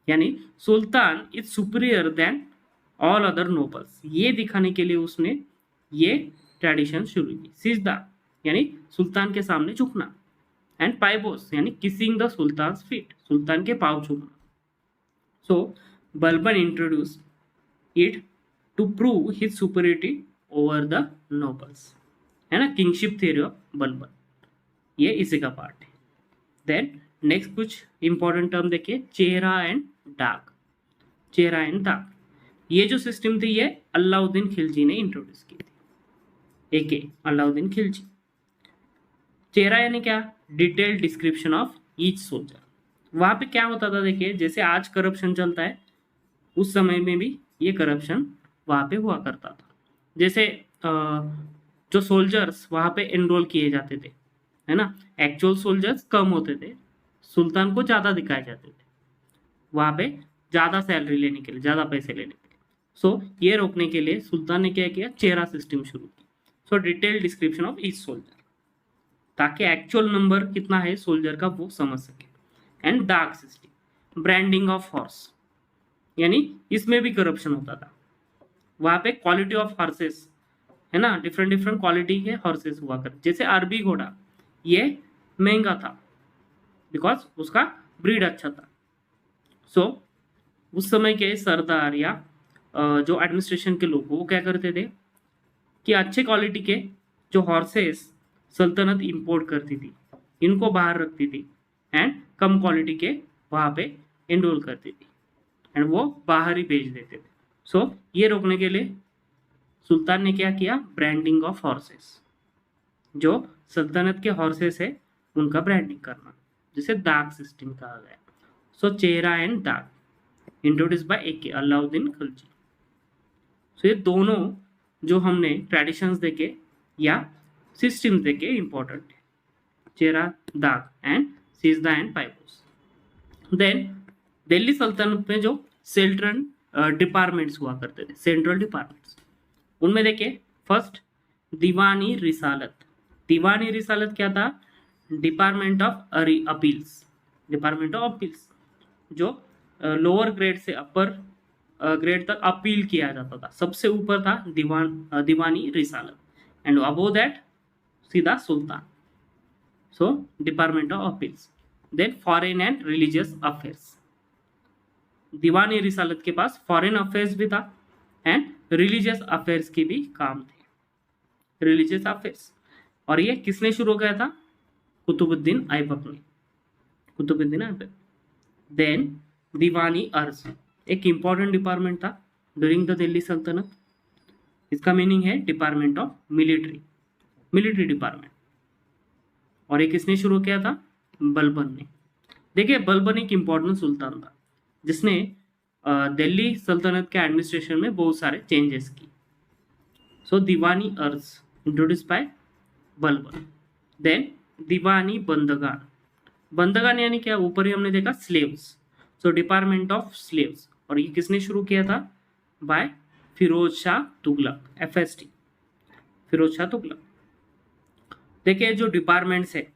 यानी sultan is superior than all other nobles. ये दिखाने के लिए उसने ये ट्रेडिशन शुरू की. सिजदा यानी सुल्तान के सामने झुकना एंड पाइपोस यानी किसिंग द सुल्तान्स फीट, सुल्तान के पाँव छूना. So Balban introduce it to prove his superiority over the nobles, है ना. किंगशिप थ्योरी ऑफ बलबन, ये इसी का पार्ट है. देन नेक्स्ट कुछ इंपॉर्टेंट टर्म देखिए, चेहरा एंड दाग. चेहरा एंड दाग ये जो सिस्टम थी ये अलाउद्दीन खिलजी ने इंट्रोड्यूस की थी. एके अलाउद्दीन खिलजी. चेहरा यानी क्या? Detailed description of each soldier. वहां पे क्या होता था देखिए, जैसे आज करप्शन चलता है उस समय में भी ये करप्शन वहां पे हुआ करता था. जैसे जो सोल्जर्स वहां पे एनरोल किए जाते थे, है ना, एक्चुअल सोल्जर्स कम होते थे, सुल्तान को ज्यादा दिखाए जाते थे वहां पे ज्यादा सैलरी लेने के लिए, ज्यादा पैसे लेने के लिए. सो ये रोकने के लिए सुल्तान ने क्या किया? चेहरा सिस्टम शुरू की. सो detailed description of each soldier, ताकि एक्चुअल नंबर कितना है सोल्जर का वो समझ सके. एंड दाग सिस्टम, ब्रांडिंग ऑफ हॉर्स, यानी इसमें भी करप्शन होता था. वहां पे क्वालिटी ऑफ हॉर्सेस, है ना, डिफरेंट क्वालिटी के हॉर्सेस हुआ कर. जैसे अरबी घोड़ा ये महंगा था बिकॉज उसका ब्रीड अच्छा था. सो उस समय के सरदार या जो एडमिनिस्ट्रेशन के लोग वो क्या करते थे कि अच्छे क्वालिटी के जो हॉर्सेस सल्तनत इंपोर्ट करती थी इनको बाहर रखती थी एंड कम क्वालिटी के वहाँ पे एनरोल करती थी एंड वो बाहर ही भेज देते थे. सो ये रोकने के लिए सुल्तान ने क्या किया? ब्रांडिंग ऑफ हॉर्सेस, जो सल्तनत के हॉर्सेस है उनका ब्रांडिंग करना, जिसे दाग सिस्टम कहा गया. सो चेहरा एंड दाग introduce by AK Alauddin Khilji. सो ये दोनों जो हमने ट्रेडिशंस देखे या सिस्टम्स देखे इंपॉर्टेंट है, चेहरा दाग एंड सिजदा एंड पाइपोस. देन दिल्ली सल्तनत में जो सेंट्रल डिपार्टमेंट्स हुआ करते थे, सेंट्रल डिपार्टमेंट्स, उनमें देखिए फर्स्ट दीवानी रिसालत. दीवानी रिसालत क्या था? Department of appeals. Department of appeals जो लोअर ग्रेड से अपर ग्रेड तक अपील किया जाता था. सबसे ऊपर था दीवानी रिसालत एंड अबव दैट सीधा sultan. So department of appeals. Then foreign and religious affairs. दीवानी रिसालत के पास फॉरेन अफेयर्स भी था एंड रिलीजियस अफेयर्स के भी काम थे. रिलीजियस अफेयर्स, और ये किसने शुरू किया था? कुतुबुद्दीन ऐबक ने. कुतुबुद्दीन ऐबक. देन दीवानी अर्ज एक इंपॉर्टेंट डिपार्टमेंट था ड्यूरिंग द दिल्ली सल्तनत. इसका मीनिंग है डिपार्टमेंट ऑफ मिलिट्री डिपार्टमेंट. और ये किसने शुरू किया था? बलबन ने. देखिए बलबन एक इंपॉर्टेंट सुल्तान था जिसने दिल्ली सल्तनत के एडमिनिस्ट्रेशन में बहुत सारे चेंजेस की. सो दीवानी अर्ज इंट्रोड्यूस बाय बलबन. देन दीवानी बंदगान. बंदगान यानी क्या, ऊपर ही हमने देखा slaves. So department of slaves, और ये किसने शुरू किया था, बाय फिरोज शाह तुगलक, FST, फिरोज शाह तुगलक. देखिए जो डिपार्टमेंट्स है,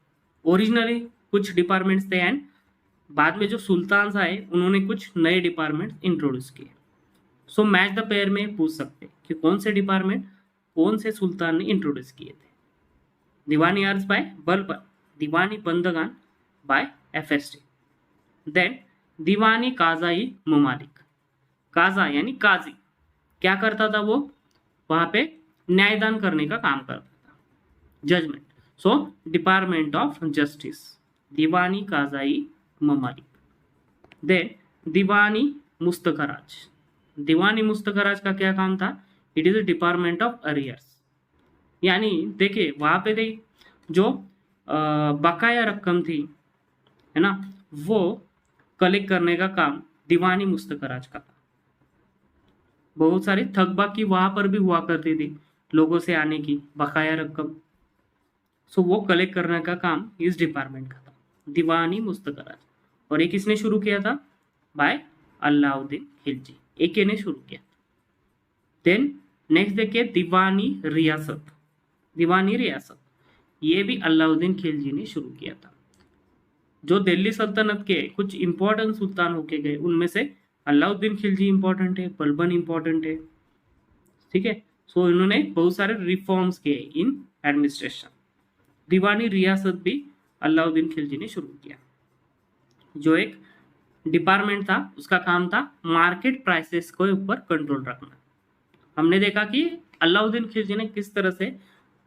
ओरिजिनली कुछ डिपार्टमेंट्स थे एंड बाद में जो सुल्तान आए उन्होंने कुछ नए डिपार्टमेंट इंट्रोड्यूस किए. सो मैच द पेयर में पूछ सकते हैं कि कौन से डिपार्टमेंट कौन से सुल्तान ने इंट्रोड्यूस किए थे. दीवानी अर्ज बाय बलबन, दीवानी बंदगान बाय FST. देन दीवानी काजाई ममालिक. काजा यानी काजी, क्या करता था वो, वहां पे न्यायदान करने का काम करता था, judgment. So department of justice, diwani qazai mamalik. Then दीवानी मुस्तखराज. दीवानी मुस्तखराज का क्या काम था, it is a department of arrears. यानी देखिए वहां पे जो बकाया रकम थी, है ना, वो कलेक्ट करने का काम दीवानी मुस्तखराज का था. बहुत सारी थकबाकी वहां पर भी हुआ करती थी लोगों से आने की बकाया रकम. सो वो कलेक्ट करने का काम इस डिपार्टमेंट का था, दीवानी मुस्तखराज. और ये किसने शुरू किया था, बाय अलाउद्दीन खिलजी, AK ने शुरू किया. देन नेक्स्ट देखिए दीवानी रियासत. दीवानी रियासत ये भी अलाउद्दीन खिलजी ने शुरू किया था. जो दिल्ली सल्तनत के कुछ इंपॉर्टेंट सुल्तान होके गए उनमें से अलाउद्दीन खिलजी इंपॉर्टेंट है, बलबन इंपॉर्टेंट है. ठीक है. सो इन्होंने बहुत सारे रिफॉर्म्स किए इन एडमिनिस्ट्रेशन. दीवानी रियासत भी अलाउद्दीन खिलजी ने शुरू किया. जो एक डिपार्टमेंट था उसका काम था मार्केट प्राइसेस के ऊपर कंट्रोल रखना. हमने देखा कि अलाउद्दीन खिलजी ने किस तरह से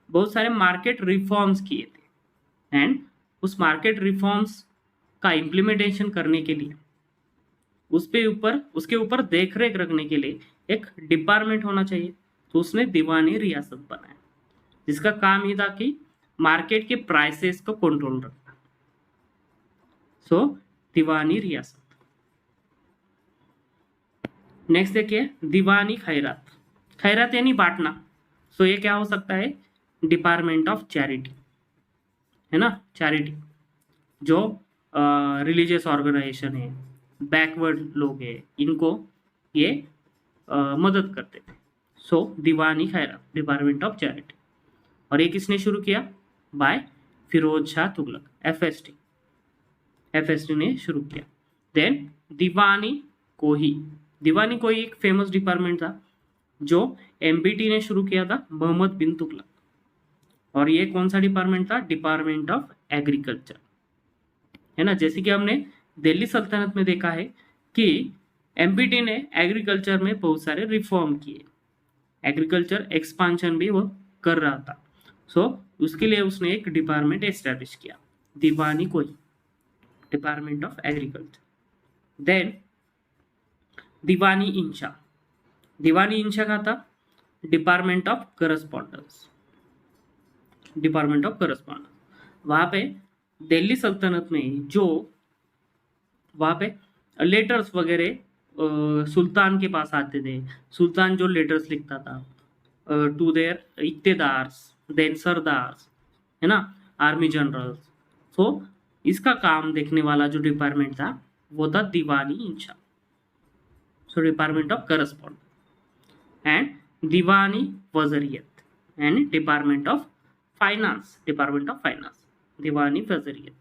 बहुत सारे मार्केट रिफॉर्म्स किए थे एंड उस मार्केट रिफॉर्म्स का इम्प्लीमेंटेशन करने के लिए उसके ऊपर देखरेख रखने के लिए एक डिपार्टमेंट होना चाहिए. तो उसने दीवानी रियासत बनाया जिसका काम ही था कि मार्केट के प्राइसेस को कंट्रोल रखना. सो दीवानी रियासत. नेक्स्ट देखिए दीवानी खैरात. खैरात यानी बांटना. सो ये क्या हो सकता है, डिपार्टमेंट ऑफ चैरिटी, है ना, चैरिटी. जो रिलीजियस ऑर्गेनाइजेशन है, बैकवर्ड लोग है, इनको ये मदद करते थे. सो दीवानी खैरात, डिपार्टमेंट ऑफ चैरिटी. और ये किसने शुरू किया, बाय फिरोज शाह तुगलक, FST ने शुरू किया. देन दीवानी कोही. दीवानी कोही एक फेमस डिपार्टमेंट था जो MBT ने शुरू किया था, मोहम्मद बिन तुगलक. और ये कौन सा डिपार्टमेंट था, डिपार्टमेंट ऑफ एग्रीकल्चर, है ना. जैसे कि हमने दिल्ली सल्तनत में देखा है कि MBT ने एग्रीकल्चर में बहुत सारे रिफॉर्म किए, एग्रीकल्चर एक्सपांशन भी वो कर रहा था. सो उसके लिए उसने एक डिपार्टमेंट एस्टैब्लिश किया, दीवानी कोही, डिपार्टमेंट ऑफ एग्रीकल्चर. देन दीवानी इंशा. दीवानी इंशा का था department of correspondence, department of correspondence. वहां पे दिल्ली सल्तनत में जो वहां पे लेटर्स वगैरह सुल्तान के पास आते थे, सुल्तान जो लेटर्स लिखता था टू देयर इक्तेदार्स, देन सरदार्स, है ना, आर्मी जनरल्स. सो इसका काम देखने वाला जो डिपार्टमेंट था वो था diwani insha. So department of correspondence. And diwani wazarat and department of finance, department of finance, diwani wazarat,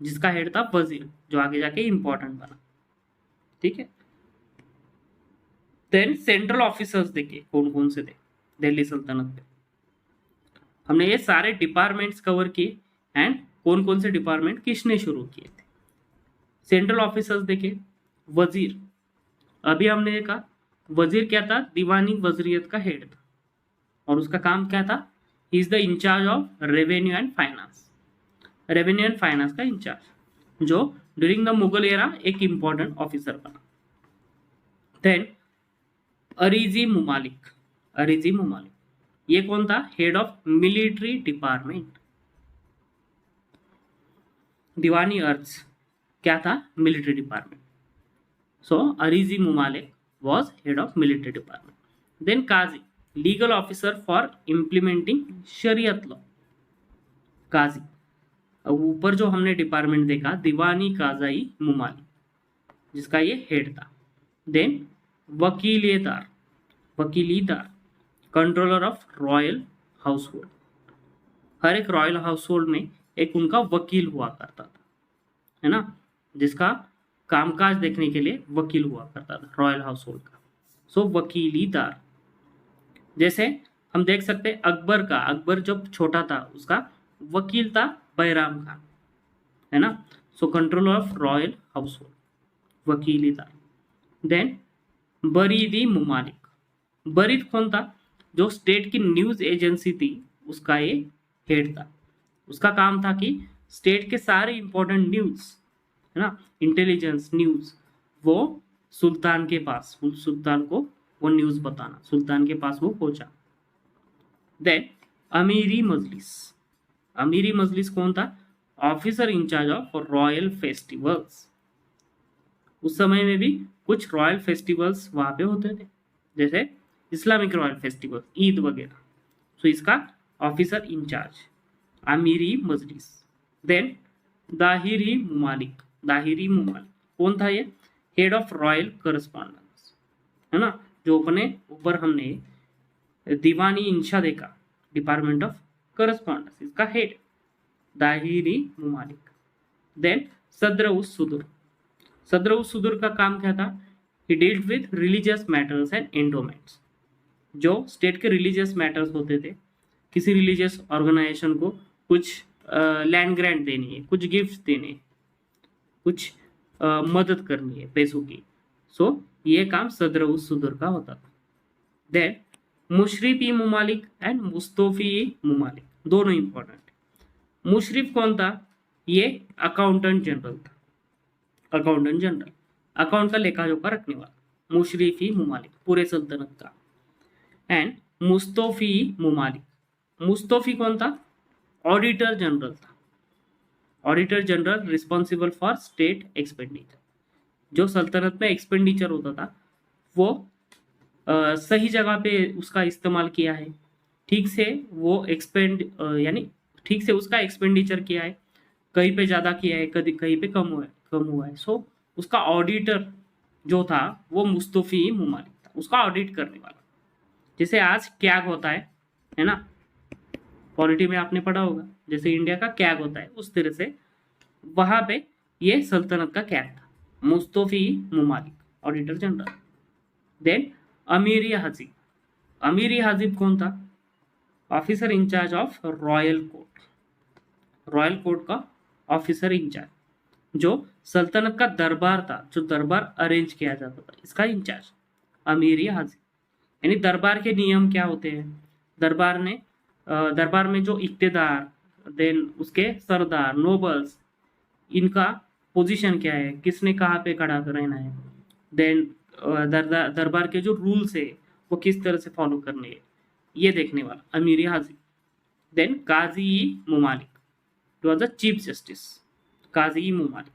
जिसका हेड था वजीर, जो आगे जाके इंपॉर्टेंट बना. ठीक है. देन सेंट्रल ऑफिसर्स देखिए कौन कौन से थे दिल्ली सल्तनत में. हमने ये सारे डिपार्टमेंट्स कवर किए एंड कौन कौन से डिपार्टमेंट किसने शुरू किए थे. सेंट्रल ऑफिसर्स देखिए, वजीर. अभी हमने देखा वजीर क्या था, दीवानी वजरियत का हेड था और उसका काम क्या था, he is the in charge of revenue and finance, revenue and finance का इंचार्ज, जो ड्यूरिंग द मुगल एरा एक इंपॉर्टेंट ऑफिसर बना. देन अरीजी मुमालिक. अरीजी मुमालिक ये कौन था, head of military department. Diwani Arz क्या था, military department. So Arizi Mumalik was head of military department. Then Qazi, legal officer for implementing Shariat law. काजी, अब ऊपर जो हमने डिपार्टमेंट देखा दीवानी काजाई मुमाली, जिसका ये हेड था. Then wakiledar, wakilidar, controller of royal household. हर एक रॉयल हाउस होल्ड में एक उनका वकील हुआ करता था, है ना, जिसका कामकाज देखने के लिए वकील हुआ करता था रॉयल हाउस होल्ड का. सो वकीलीदार. जैसे हम देख सकते हैं अकबर का, अकबर जब छोटा था उसका वकील था बैराम खान, है ना. So controller of royal household, wakilidar. Then baridi mumalik. बरीद कौन था? जो स्टेट की न्यूज एजेंसी थी उसका ये हेड था. उसका काम था कि स्टेट के सारे इंपॉर्टेंट न्यूज, है ना, इंटेलिजेंस न्यूज, वो सुल्तान के पास, सुल्तान को वो न्यूज बताना, सुल्तान के पास वो पहुंचा. देन अमीरी मजलिस. अमीरी मजलिस कौन था? Officer in charge of royal festivals. उस समय में भी कुछ रॉयल फेस्टिवल्स वहां पे होते थे, जैसे इस्लामिक रॉयल फेस्टिवल, ईद वगैरह. सो इसका ऑफिसर इंचार्ज अमीरी मजलिस. देन दाहिरी मुमालिक. दाहिरी मुमालिक कौन था? ये हेड ऑफ रॉयल करस्पॉन्डेंस, है ना. जो अपने ऊपर हमने दीवानी इंशा देखा, डिपार्टमेंट ऑफ करस्पॉन्डेंस, इसका हेड दाहिरी मुमालिक. देन सदर उस सुदूर. सदर उस सुदूर का काम क्या था? He dealt with religious matters and endowments. जो स्टेट के रिलीजियस मैटर्स होते थे, किसी रिलीजियस ऑर्गेनाइजेशन को कुछ लैंड ग्रांट देनी है, कुछ गिफ्ट देने हैं, कुछ मदद करनी है पैसों की. सो ये काम सदर उस सुदूर का होता था. देन मुशरिफ-ई मुमालिक एंड मुस्तौफी-ई मुमालिक, दोनों इंपॉर्टेंट. मुशरिफ कौन था? ये अकाउंटेंट जनरल था. अकाउंटेंट जनरल, अकाउंट का लेखा जोखा रखने वाला. मुशरिफ-ई मुमालिक पूरे सल्तनत का. एंड मुस्तौफी मुमालिक. मुस्तौफी कौन था? ऑडिटर जनरल था. Auditor general responsible for state expenditure. जो सल्तनत में एक्सपेंडिचर होता था वो सही जगह पे उसका इस्तेमाल किया है, ठीक से वो यानी ठीक से उसका एक्सपेंडिचर किया है, कहीं पे ज़्यादा किया है, कहीं कहीं पे कम हुआ है. सो उसका ऑडिटर जो था वो मुस्तौफी मुमालिक था, उसका ऑडिट करने वाला. जैसे आज कैग होता है ना, पॉलिटी में आपने पढ़ा होगा, जैसे इंडिया का कैग होता है उस तरह से वहां पे ये सल्तनत का कैग था, Mustaufi Mumalik, auditor general. Then Amiri Hajib. Amiri Hajib कौन था? Officer in charge of royal court. Royal court का ऑफिसर इंचार्ज, जो सल्तनत का दरबार था, जो दरबार अरेंज किया जाता था, इसका इंचार्ज अमीरी हाजिब. यानी दरबार के नियम क्या होते हैं, दरबार में जो इक्तेदार, देन उसके सरदार, नोबल्स, इनका पोजीशन क्या है, किसने कहाँ पे खड़ा रहना है, देन दरबार के जो रूल्स है वो किस तरह से फॉलो करने हैं, ये देखने वाला अमीरी हाजिब. Then qazi mumalik, it was the chief justice. Qazi mumalik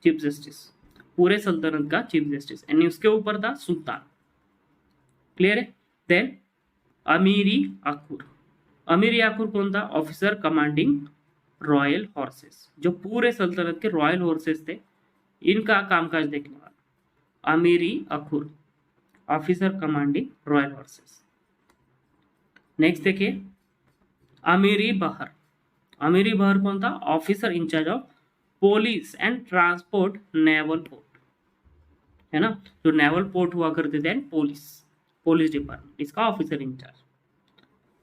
chief justice, पूरे सल्तनत का चीफ जस्टिस, यानी उसके ऊपर था सुल्तान. क्लियर है. देन अमीरी अकूर. अमीरी अकूर कौन था? Officer commanding royal horses. जो पूरे सल्तनत के रॉयल हॉर्सेस थे इनका कामकाज देखने वाला amiri akur, officer commanding royal horses. Next देखिए अमीरी बहर. अमीरी बहर कौन था? Officer in charge of police and transport naval port, है ना. जो नेवल पोर्ट हुआ करते थे, पुलिस डिपार्टमेंट, इसका officer incharge.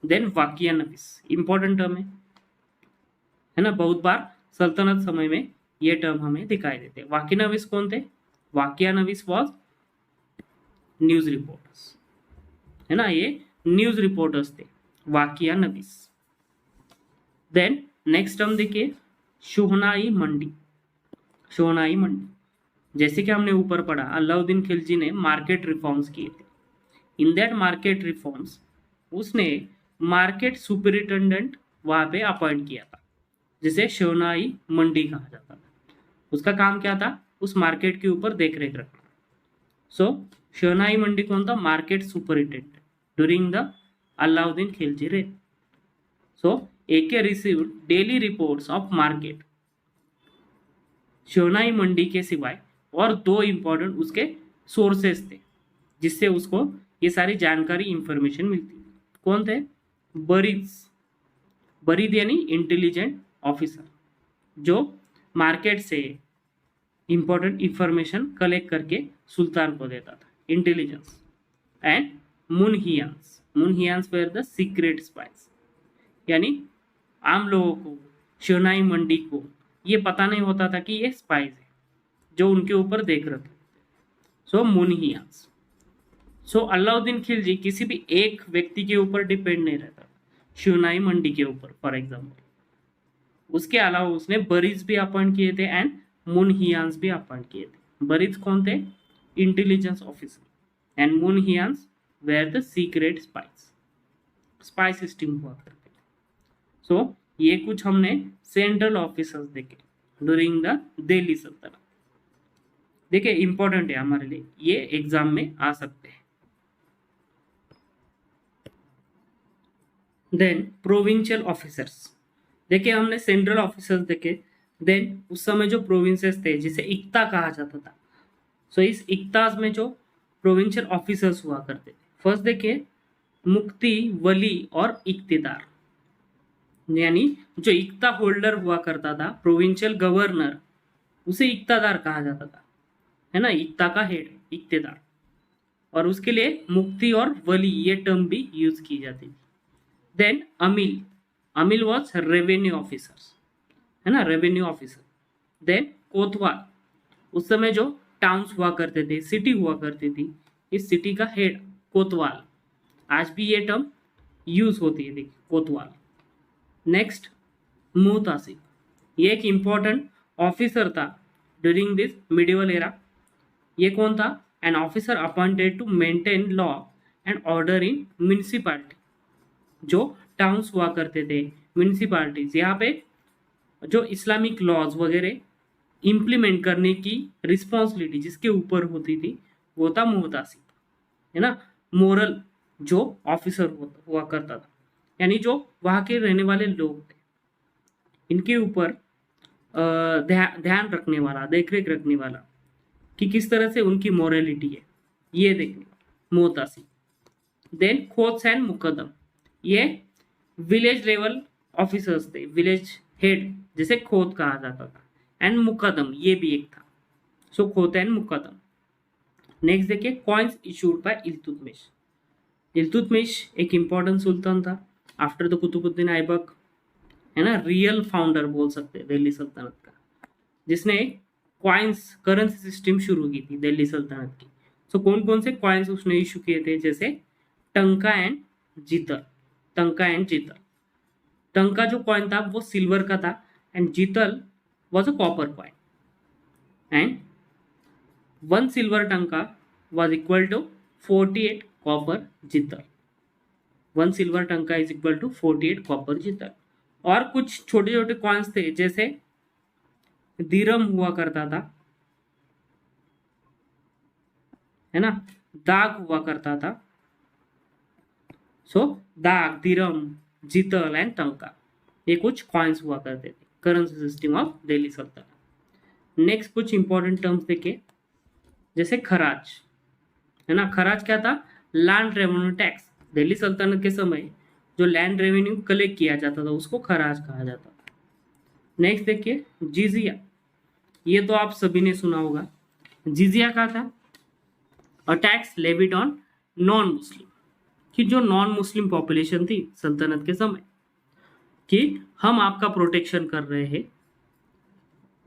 Then wakiya nafis, important term है ना, बहुत बार सल्तनत समय में ये टर्म हमें दिखाई देते. वाकिया नफीस कौन थे? वाकिया नफीस वॉज न्यूज रिपोर्टर्स, है ना, ये न्यूज रिपोर्टर्स थे वाकिया नफीस. देन नेक्स्ट टर्म देखिए शोहनाई मंडी. शोहनाई मंडी, जैसे कि हमने ऊपर पढ़ा, अलाउद्दीन खिलजी ने मार्केट रिफॉर्म्स किए थे. इन दैट मार्केट रिफॉर्म्स उसने मार्केट सुपरिटेंडेंट वहां पे अपॉइंट किया था, जिसे शोहनाई मंडी कहा जाता था. उसका काम क्या था? उस मार्केट के ऊपर देख रेख रखना. सो शहनाई मंडी कौन था? Market superintendent during the Alauddin Khilji reign. So he received daily reports of market. शहनाई मंडी के सिवाय और दो इंपॉर्टेंट उसके सोर्सेस थे जिससे उसको ये सारी जानकारी इंफॉर्मेशन मिलती. कौन थे? बरीद. बरीद यानी इंटेलिजेंट ऑफिसर जो मार्केट से इंपॉर्टेंट इंफॉर्मेशन कलेक्ट करके सुल्तान को देता था. Intelligence. And munhiyans. Munhiyans were the secret spies. यानी आम लोगों को, शहनाई मंडी को ये पता नहीं होता था कि ये स्पाइस है जो उनके ऊपर देख रहे थे. सो मुनहियान्स. सो अलाउद्दीन खिलजी किसी भी एक व्यक्ति के ऊपर डिपेंड नहीं रहता था. शहनाई मंडी के ऊपर फॉर एग्जाम्पल. उसके अलावा उसने बरीज भी अपॉइंट किए थे एंड मुनहियान्स भी अपॉइंट किए थे. बरीज कौन थे? Intelligence officer. And munhiyans were the secret spies. Spy system हुआ करते. सो ये कुछ हमने सेंट्रल ऑफिसर्स देखे ड्यूरिंग द दिल्ली सल्तनत. देखिए इंपॉर्टेंट है हमारे लिए, ये एग्जाम में आ सकते हैं. Then provincial officers. देखिए हमने सेंट्रल ऑफिसर्स देखे. देन उस समय जो प्रोविंसेस थे जिसे इक्ता कहा जाता था. सो इस इक्ताज में जो प्रोविंशियल ऑफिसर्स हुआ करते थे. फर्स्ट देखिए मुक्ति, वली और इक्तेदार. यानी जो इक्ता होल्डर हुआ करता था, प्रोविंशियल गवर्नर, उसे इक्तादार कहा जाता था, है ना. इक्ता का हेड इक्तेदार. और उसके लिए मुक्ति और वली ये टर्म भी यूज की जाती थी. देन अमील. अमील वॉज रेवेन्यू ऑफिसर्स, है ना, रेवेन्यू ऑफिसर. देन कोतवाल. उस समय जो टाउन्स हुआ करते थे, सिटी हुआ करती थी, इस सिटी का हेड कोतवाल. आज भी ये टर्म यूज होती है, देखिए कोतवाल. नेक्स्ट मुहतासिब. ये एक इंपॉर्टेंट ऑफिसर था ड्यूरिंग दिस मिडिवल एरा. ये कौन था? An officer appointed to maintain law and order in municipality. जो टाउन्स हुआ करते थे, म्यूनिसिपालिटीज, यहाँ पे जो इस्लामिक लॉज वगैरह इम्प्लीमेंट करने की रिस्पॉन्सिबिलिटी जिसके ऊपर होती थी वो था मुहतासिब, है ना. मोरल जो ऑफिसर हुआ करता था, यानी जो वहाँ के रहने वाले लोग थे इनके ऊपर ध्यान रखने वाला, देखरेख रखने वाला कि किस तरह से उनकी मोरलिटी है, ये देखने मुहतासिब. देन खोत्स एंड मुकदम. ये विलेज लेवल ऑफिसर्स थे, विलेज हेड जिसे खोत कहा जाता था. एंड मुकदम ये भी एक था. सो खोत एंड मुकदम. नेक्स्ट देखिए coins issued by Iltutmish. Iltutmish एक इंपॉर्टेंट सुल्तान था आफ्टर द कुतुबुद्दीन ऐबक, है ना. रियल फाउंडर बोल सकते हैं दिल्ली सल्तनत का, जिसने कॉइन्स करेंसी सिस्टम शुरू की थी दिल्ली सल्तनत की. सो कौन कौन से कॉइन्स उसने इशू किए थे? जैसे टंका एंड जीतल. टंका एंड जीतल. टंका जो कॉइन था वो सिल्वर का था एंड जीतल was a copper coin. And 1 silver टंका वॉज इक्वल टू 48 कॉपर जीतल. 1 सिल्वर टंका इज इक्वल टू 48 कॉपर जीतल. और कुछ छोटे छोटे कॉइन्स थे जैसे दिरम हुआ करता था, है ना. दाग हुआ करता था. सो दाग, दिरम, जीतल एंड टंका ये कुछ कॉइन्स हुआ करते थे करेंसी सिस्टम ऑफ दिल्ली सल्तनत. नेक्स्ट कुछ इंपॉर्टेंट टर्म्स देखे जैसे खराज, है ना. खराज क्या था? Land revenue tax. दिल्ली सल्तनत के समय जो लैंड रेवेन्यू कलेक्ट किया जाता था उसको खराज कहा जाता था. नेक्स्ट देखिए जिजिया. ये तो आप सभी ने सुना होगा. जिजिया क्या था? A tax levied on non मुस्लिम. कि जो नॉन मुस्लिम पॉपुलेशन थी सल्तनत के समय, कि हम आपका प्रोटेक्शन कर रहे हैं,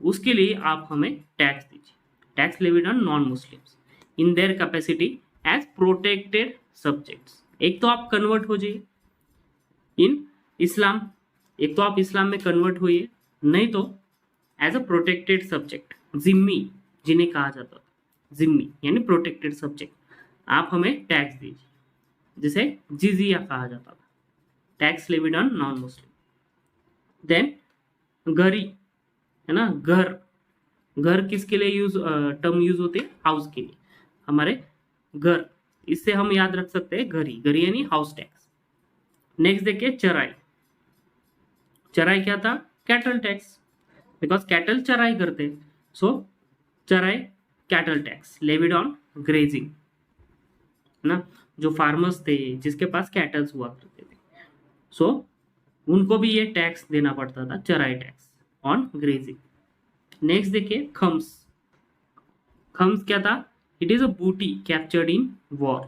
उसके लिए आप हमें टैक्स दीजिए. Tax levied on non Muslims in their capacity as protected subjects. एक तो आप कन्वर्ट हो जाइए इन इस्लाम, एक तो आप इस्लाम में कन्वर्ट होइए, नहीं तो एज अ प्रोटेक्टेड सब्जेक्ट, जिम्मी जिन्हें कहा जाता था, जिम्मी यानी प्रोटेक्टेड सब्जेक्ट, आप हमें टैक्स दीजिए, जिसे जिजिया कहा जाता था. Tax levied on non Muslim. Then घरी, है ना. घर, घर किसके लिए यूज टर्म यूज होती है? हाउस के लिए. हमारे घर, इससे हम याद रख सकते हैं घरी, घरी यानी हाउस टैक्स। नेक्स्ट देखिए चराई। चराई क्या था? कैटल टैक्स, बिकॉज कैटल चराई करते, सो चराई cattle tax levied on grazing, है ना। जो फार्मर्स थे जिसके पास कैटल्स हुआ करते थे, सो उनको भी ये टैक्स देना पड़ता था, चराई टैक्स ऑन ग्रेजिंग। नेक्स्ट देखिए खम्स। खम्स क्या था? इट इज अ बूटी कैप्चर्ड इन वॉर।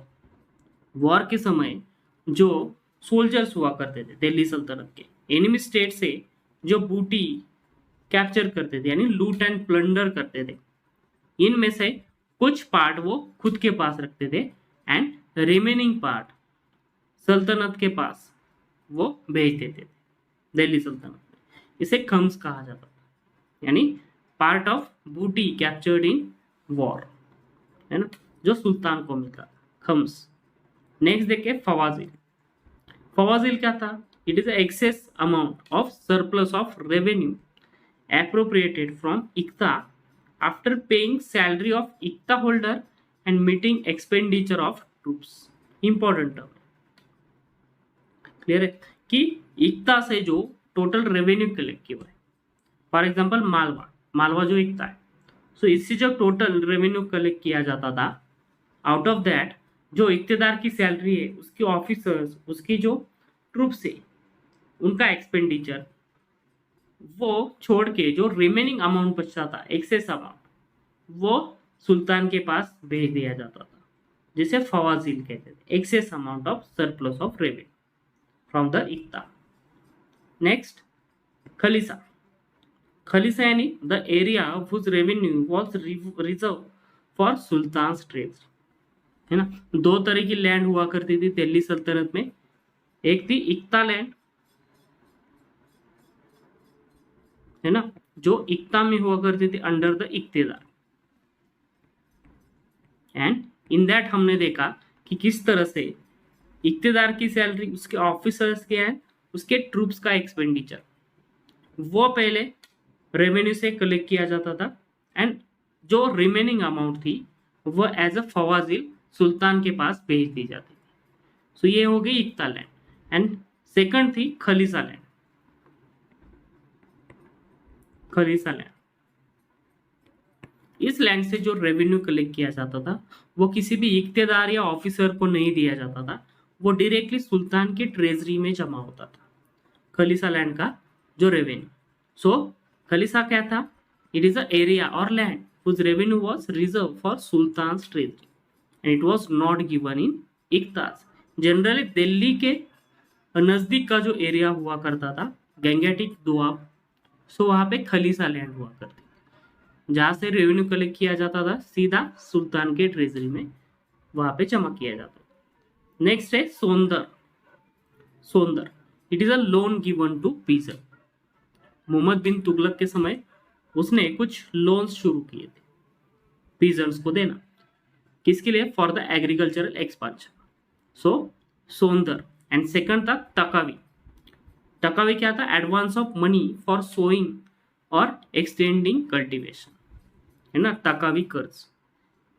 वॉर के समय जो सोल्जर्स हुआ करते थे दिल्ली सल्तनत के, एनिमी स्टेट से जो बूटी कैप्चर करते थे यानी लूट एंड प्लंडर करते थे, इनमें से कुछ पार्ट वो खुद के पास रखते थे एंड रिमेनिंग पार्ट सल्तनत के पास वो भेज देते थे दिल्ली सल्तनत में। इसे खम्स कहा जाता था, यानी पार्ट ऑफ बूटी कैप्चर्ड इन वॉर, है ना, जो सुल्तान को मिलता, खम्स। नेक्स्ट देखिए फवाजिल। फवाजिल क्या था? It is access amount of surplus of revenue appropriated from ICTA after paying salary of ICTA holder and meeting expenditure of troops. Important term, clear है कि ICTA से जो टोटल रेवेन्यू कलेक्ट किया है, फॉर एग्जांपल मालवा, मालवा जो ICTA है, सो इससे जो टोटल रेवेन्यू कलेक्ट किया जाता था, आउट ऑफ दैट जो इक्तेदार की सैलरी है, उसकी ऑफिसर्स, उसकी जो ट्रूप्स है, उनका एक्सपेंडिचर, वो छोड़ के जो रिमेनिंग अमाउंट बचता था, एक्सेस अमाउंट, वो सुल्तान के पास भेज दिया जाता था, जिसे फवाजिल कहते थे, excess amount of surplus of revenue from the iqta. Next khalisa. खलीसा यानी the area whose revenue was reserve for sultan trade, है ना। दो तरह की लैंड हुआ करती थी दिल्ली सल्तनत में, एक थी इक्ता लैंड, है ना, जो इक्ता में हुआ करती थी under the iqtadar, and in that हमने देखा कि किस तरह से इक्तेदार की सैलरी, उसके ऑफिसर्स के एंड उसके ट्रूप्स का एक्सपेंडिचर, वो पहले रेवेन्यू से कलेक्ट किया जाता था, एंड जो रिमेनिंग अमाउंट थी वो एज अ फवाजिल सुल्तान के पास भेज दी जाती थी। सो ये हो गई इक्ता लैंड, एंड सेकंड थी खलीसा लैंड। खलीसा लैंड, इस लैंड से जो रेवेन्यू कलेक्ट किया जाता था वो किसी भी इक्तेदार या ऑफिसर को नहीं दिया जाता था, वो डायरेक्टली सुल्तान की ट्रेजरी में जमा होता था, खलीसा लैंड का जो रेवेन्यू। सो खलीसा क्या था? इट इज अ एरिया और land whose revenue was reserved for Sultan's treasury and it was not given in iqtas. Generally Delhi के नजदीक का जो एरिया हुआ करता था, गंगेटिक दोआब, सो वहां पे खलीसा लैंड हुआ करती, जहां से रेवेन्यू कलेक्ट किया जाता था सीधा सुल्तान के ट्रेजरी में, वहां पे जमा किया जाता था। नेक्स्ट है sondhar. Sondhar, it is a loan given to peasant. Muhammad bin Tughlaq के समय उसने कुछ लोन्स शुरू किए थे पीजन्स को देना, किसके लिए? For the agricultural expansion. So sondhar, and second था तकावी। तकावी क्या था? Advance of money for sowing और एक्सटेंडिंग कल्टीवेशन, है ना, तकावी कर्ज।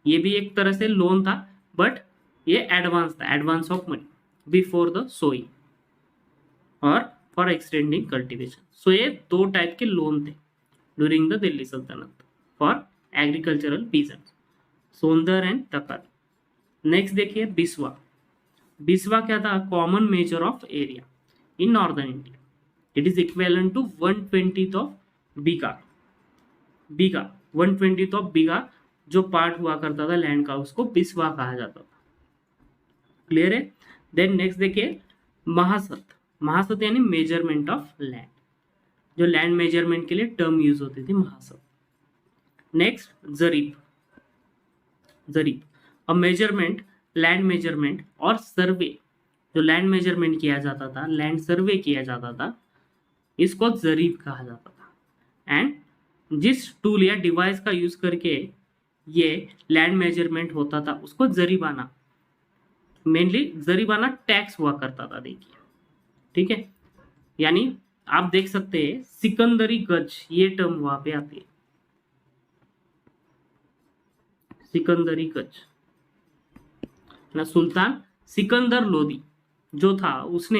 ये भी एक तरह से लोन था, बट ये एडवांस था, advance of money before the sowing और फॉर एक्सटेंडिंग कल्टीवेशन। सो ये दो टाइप के लोन थे during the Delhi Saltanat for agricultural peasants, sondhar and taqavi. Next देखिए बिस्वा। बिस्वा क्या था? Common measure of area in northern India, it is equivalent to 1/20 of bigha. Bigha 1/20 of bigha जो पार्ट हुआ करता था लैंड का, उसको बिस्वा कहा जाता था, क्लियर है। देन नेक्स्ट देखिए महासत। महासत यानी मेजरमेंट ऑफ लैंड, जो लैंड मेजरमेंट के लिए टर्म यूज होती थी, महासत। नेक्स्ट जरीब। जरीब अ मेजरमेंट, लैंड मेजरमेंट और सर्वे, जो लैंड मेजरमेंट किया जाता था, लैंड सर्वे किया जाता था, इसको जरीब कहा जाता था। एंड जिस टूल या डिवाइस का यूज करके ये लैंड मेजरमेंट होता था उसको जरीबाना, मेनली जरीबाना टैक्स हुआ करता था, देखिए, ठीक है। यानी आप देख सकते हैं सिकंदरी गज, ये टर्म वहां पे आती है, सिकंदरी गज, ना सुल्तान सिकंदर लोदी जो था उसने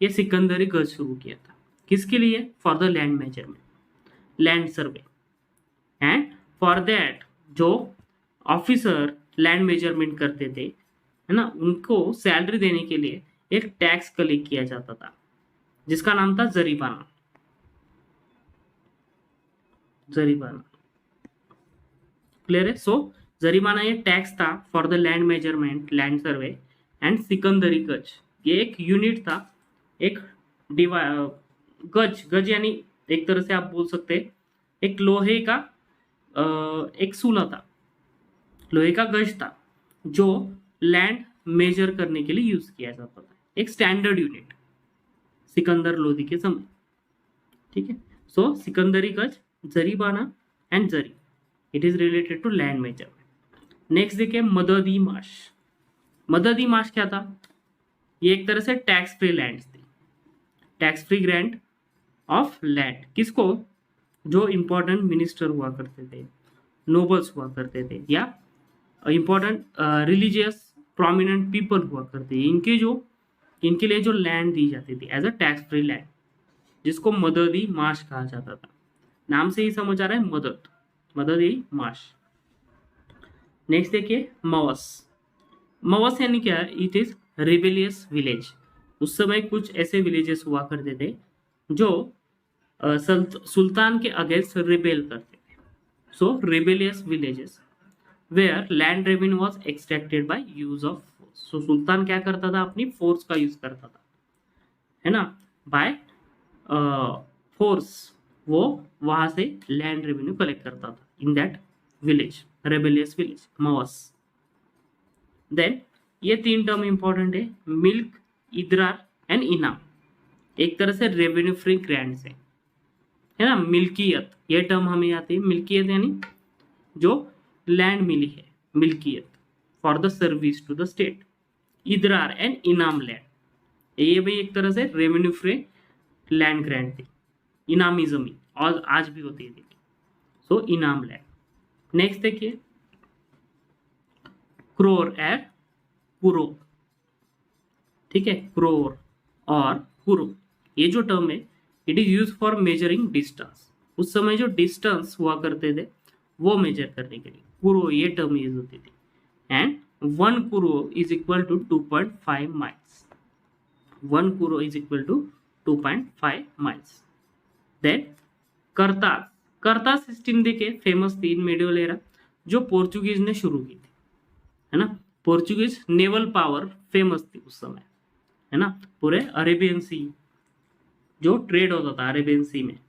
ये सिकंदरी गज शुरू किया था, किसके लिए? For the land measurement, land survey. And for that जो ऑफिसर लैंड मेजरमेंट करते थे, है ना, उनको सैलरी देने के लिए एक टैक्स कलेक्ट किया जाता था जिसका नाम था जरीबाना। जरीबाना, क्लियर है? सो जरीमाना ये टैक्स था for the land measurement, land survey and sikandari gaz. ये एक यूनिट था, एक डिवा गज, गज यानी एक तरह से आप बोल सकते हैं एक लोहे का एक सूला था, लोहे का गज था जो लैंड मेजर करने के लिए यूज किया जाता था, एक स्टैंडर्ड यूनिट सिकंदर लोदी के समय। ठीक है, so sikandari gaz, jaribana and jari, it is related to land measurement. Next देखिए मदद ई माश। मदद ई माश क्या था? ये एक तरह से टैक्स फ्री लैंड थी, tax free grant of land. किसको? जो इंपॉर्टेंट मिनिस्टर हुआ करते थे, नोबल्स हुआ करते थे, या इंपॉर्टेंट रिलीजियस प्रोमिनेंट पीपल हुआ करते थे, इनके लिए जो लैंड दी जाती थी as a tax free land, जिसको मदद ई माश कहा जाता था। नाम से ही समझ आ रहा है, मदद, मदद ई माश। नेक्स्ट देखिए मवस। मवस यानी क्या है? It is rebellious village. उस समय कुछ ऐसे विलेजेस हुआ करते थे जो सुल्तान के अगेंस्ट रिबेल करते थे। So rebellious villages where land revenue was extracted by use of force. So sultan क्या करता था? अपनी फोर्स का यूज करता था, है ना, बाय फोर्स वो वहां से लैंड रेवेन्यू कलेक्ट करता था in that village, rebellious village, mawas. Then ये तीन टर्म इंपॉर्टेंट है, मिल्क, इदरार एंड इनाम। एक तरह से रेवेन्यू फ्री ग्रांट्स है ना। मिल्कियत, ये टर्म हमें आती है, मिल्कियत यानी जो लैंड मिली है, milkiyat for the service to the state. Idrar and inam land, ये भी एक तरह से रेवेन्यू फ्री लैंड ग्रांट थी, इनामी जमीन, और आज भी होती है देखिए। सो इनाम लैंड। नेक्स्ट देखिए क्रोर एंड पुरो। ठीक है, क्रोर और पुरो, ये जो टर्म है it is use for measuring distance. उस समय जो डिस्टेंस हुआ करते थे वो मेजर करने के लिए पुरो ये टर्म यूज होती थी। And 1 puro is equal to 2.5 miles. 1 puro is equal to 2.5 miles. Then cartaz. Cartaz system देखे फेमस थी इन मेडिवल एरा, जो पोर्चुगीज ने शुरू की थी, है ना। पोर्चुगीज नेवल पावर फेमस थी उस समय, है ना। पूरे अरेबियन सी जो ट्रेड होता था अरेबियन सी में,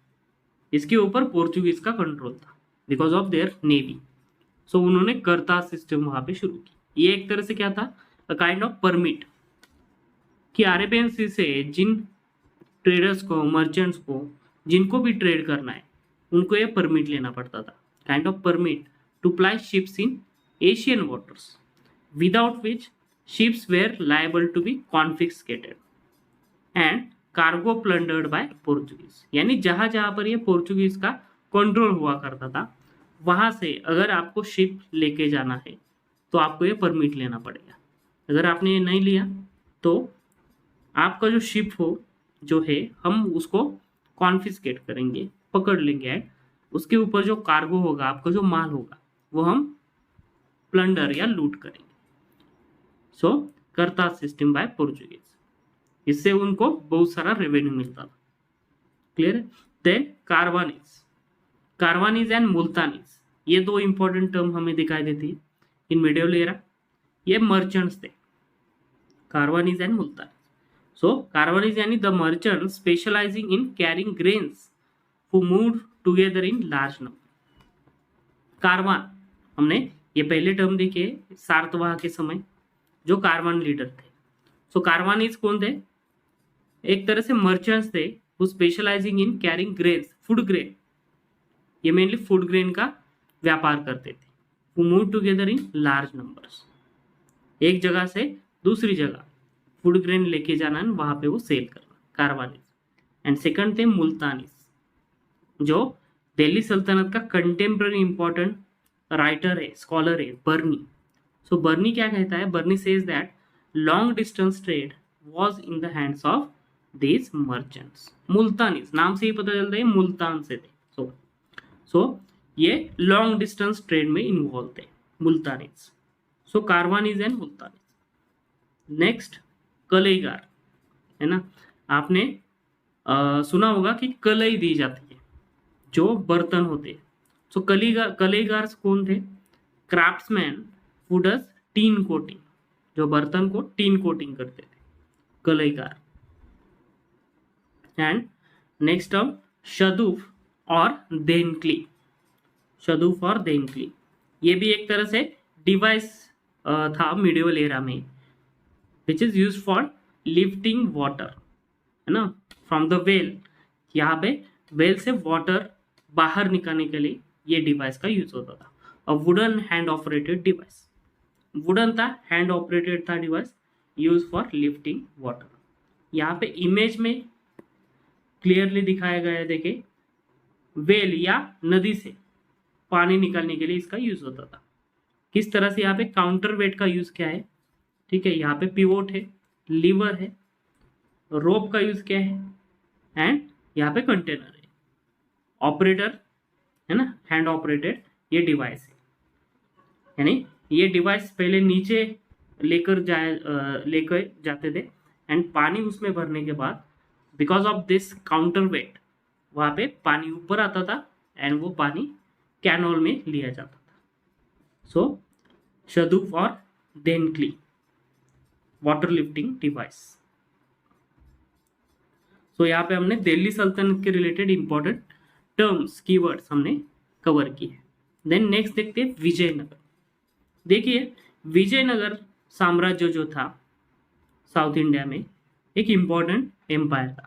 इसके ऊपर पोर्चुगीज का कंट्रोल था बिकॉज ऑफ देयर नेवी। सो उन्होंने करतास सिस्टम वहां पे शुरू की। ये एक तरह से क्या था? अ काइंड ऑफ परमिट, कि अरेबियन सी से जिन ट्रेडर्स को, मर्चेंट्स को, जिनको भी ट्रेड करना है उनको ये परमिट लेना पड़ता था, kind of permit to ply ships in Asian waters, without which ships were liable to be confiscated and cargo plundered by Portuguese। यानी जहां जहां पर ये पोर्चुगीज का कंट्रोल हुआ करता था वहां से अगर आपको शिप लेके जाना है तो आपको ये परमिट लेना पड़ेगा। अगर आपने ये नहीं लिया तो आपका जो शिप हो जो है हम उसको कॉन्फिस्केट करेंगे, पकड़ लेंगे, एंड उसके ऊपर जो कार्गो होगा, आपका जो माल होगा, वो हम प्लंडर या लूट करेंगे। सो करता सिस्टम बाय पोर्चुगीज, इससे उनको बहुत सारा रेवेन्यू मिलता था। क्लियर है? देन कारवानीज। कारवानीज एंड मुल्तानीज, ये दो इंपॉर्टेंट टर्म हमें दिखाई देती है इन मिडिवल एरा। ये मर्चेंट्स थे, कारवानीज एंड मुल्तानीज। सो कारवानीज यानी the merchant specialising in carrying grains who move together in large number. Karwan, हमने ये पहले टर्म देखे सातवाह के समय जो कारवान लीडर थे। सो कारवानीज कौन थे? एक तरह से मर्चेंट्स थे वो specialising in carrying grains, food grain, ये मेनली फूड ग्रेन का व्यापार करते थे। वो move together in large numbers, एक जगह से दूसरी जगह फूड ग्रेन लेके जाना है वहां पे वो सेल करना, कारवानीज। एंड सेकंड थे मुल्तानीज, जो दिल्ली सल्तनत का कंटेम्प्रेरी इंपॉर्टेंट राइटर है, स्कॉलर है, बर्नी। सो बर्नी क्या कहता है, Barni says that long distance trade was in the hands of these merchants. Multanis, नाम से ही पता चलता है मुल्तान से थे। सो ये लॉन्ग डिस्टेंस ट्रेड में इन्वॉल्व थे मुल्तानीज। So कारवानीज and मुल्तानीज। नेक्स्ट कलेगार, है ना, आपने सुना होगा कि कलई दी जाती है जो बर्तन होते हैं। सो कलेगार्स कौन थे, craftsman who does tin coating, जो बर्तन को टीन कोटिंग करते थे, कलेगार। एंड नेक्स्ट टर्म शदूफ और देनक्ली, शदूफ और देनक्ली, ये भी एक तरह से डिवाइस था मिडिवल एरा में, which is use for lifting water, है ना, फ्रॉम द वेल। यहाँ पे वेल से वाटर बाहर निकालने के लिए ये डिवाइस का यूज होता था। A wooden hand operated device, wooden था, हैंड ऑपरेटेड था device, use for lifting water. यहाँ पे इमेज में क्लियरली दिखाया गया है, देखे, वेल या नदी से पानी निकालने के लिए इसका यूज होता था। किस तरह से यहाँ पे काउंटर वेट का यूज क्या है, ठीक है, यहाँ पे पिवोट है, लीवर है, रोप का यूज क्या है, एंड यहाँ पे कंटेनर है, ऑपरेटर, है ना, हैंड ऑपरेटेड ये डिवाइस है। यानी ये डिवाइस पहले नीचे लेकर जाते थे, एंड पानी उसमें भरने के बाद because of this counter wait वहाँ पे पानी ऊपर आता था एंड वो पानी कैनोल में लिया जाता था। सो शदूफ और देनक्ली, वाटर लिफ्टिंग डिवाइस। सो यहाँ पे हमने दिल्ली सल्तनत के रिलेटेड इंपॉर्टेंट टर्म्स, कीवर्ड्स हमने कवर किए। देन नेक्स्ट देखते हैं विजयनगर। देखिए विजयनगर साम्राज्य जो था साउथ इंडिया में एक इम्पॉर्टेंट एम्पायर था,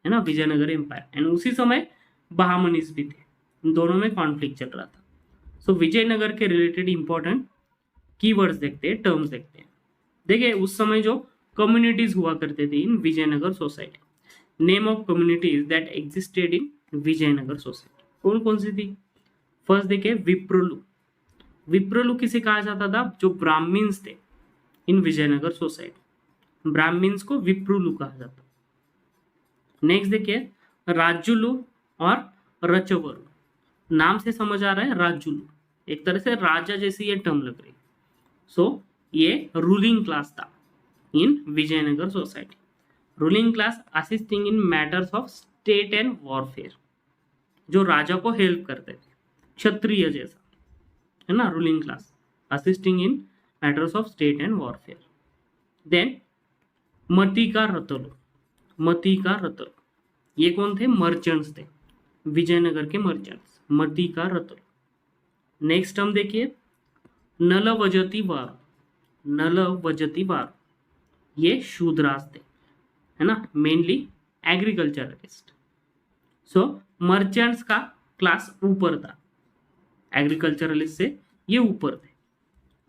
है ना, विजयनगर एम्पायर। एंड उसी समय बहामनीस भी थे, इन दोनों में कॉन्फ्लिक्ट चल रहा था। सो विजयनगर के रिलेटेड इंपॉर्टेंट कीवर्ड्स देखते हैं, टर्म्स देखते हैं। देखिए उस समय जो कम्युनिटीज हुआ करते थे in Vijayanagar society, name of communities that existed in Vijayanagar society, कौन कौन सी थी। फर्स्ट देखिए विप्रोलू, विप्रोलू किसे कहा जाता था, जो ब्राह्मण्स थे इन विजयनगर सोसाइटी, ब्राह्मण्स को विप्रोलू कहा जाता। नेक्स्ट देखिए राजुलू और रचवरू, नाम से समझ आ रहा है राजुलू, एक तरह से राजा जैसी ये टर्म लग रही। सो ये रूलिंग क्लास था in Vijayanagar society, ruling class assisting in matters of state and warfare, जो राजा को हेल्प करते थे, क्षत्रिय जैसा, है ना, ruling class assisting in matters of state and warfare. Then matika ratlu, matika ratlu, ये कौन थे, मर्चेंट्स थे, विजयनगर के मर्चेंट्स, मतिका रतलू। नेक्स्ट हम देखिए नलवजती वार, नलवजती वार, ये शूद्रास थे, है ना, मेनली एग्रीकल्चरलिस्ट। सो मर्चेंट्स का क्लास ऊपर था, एग्रीकल्चरलिस्ट से ये ऊपर थे,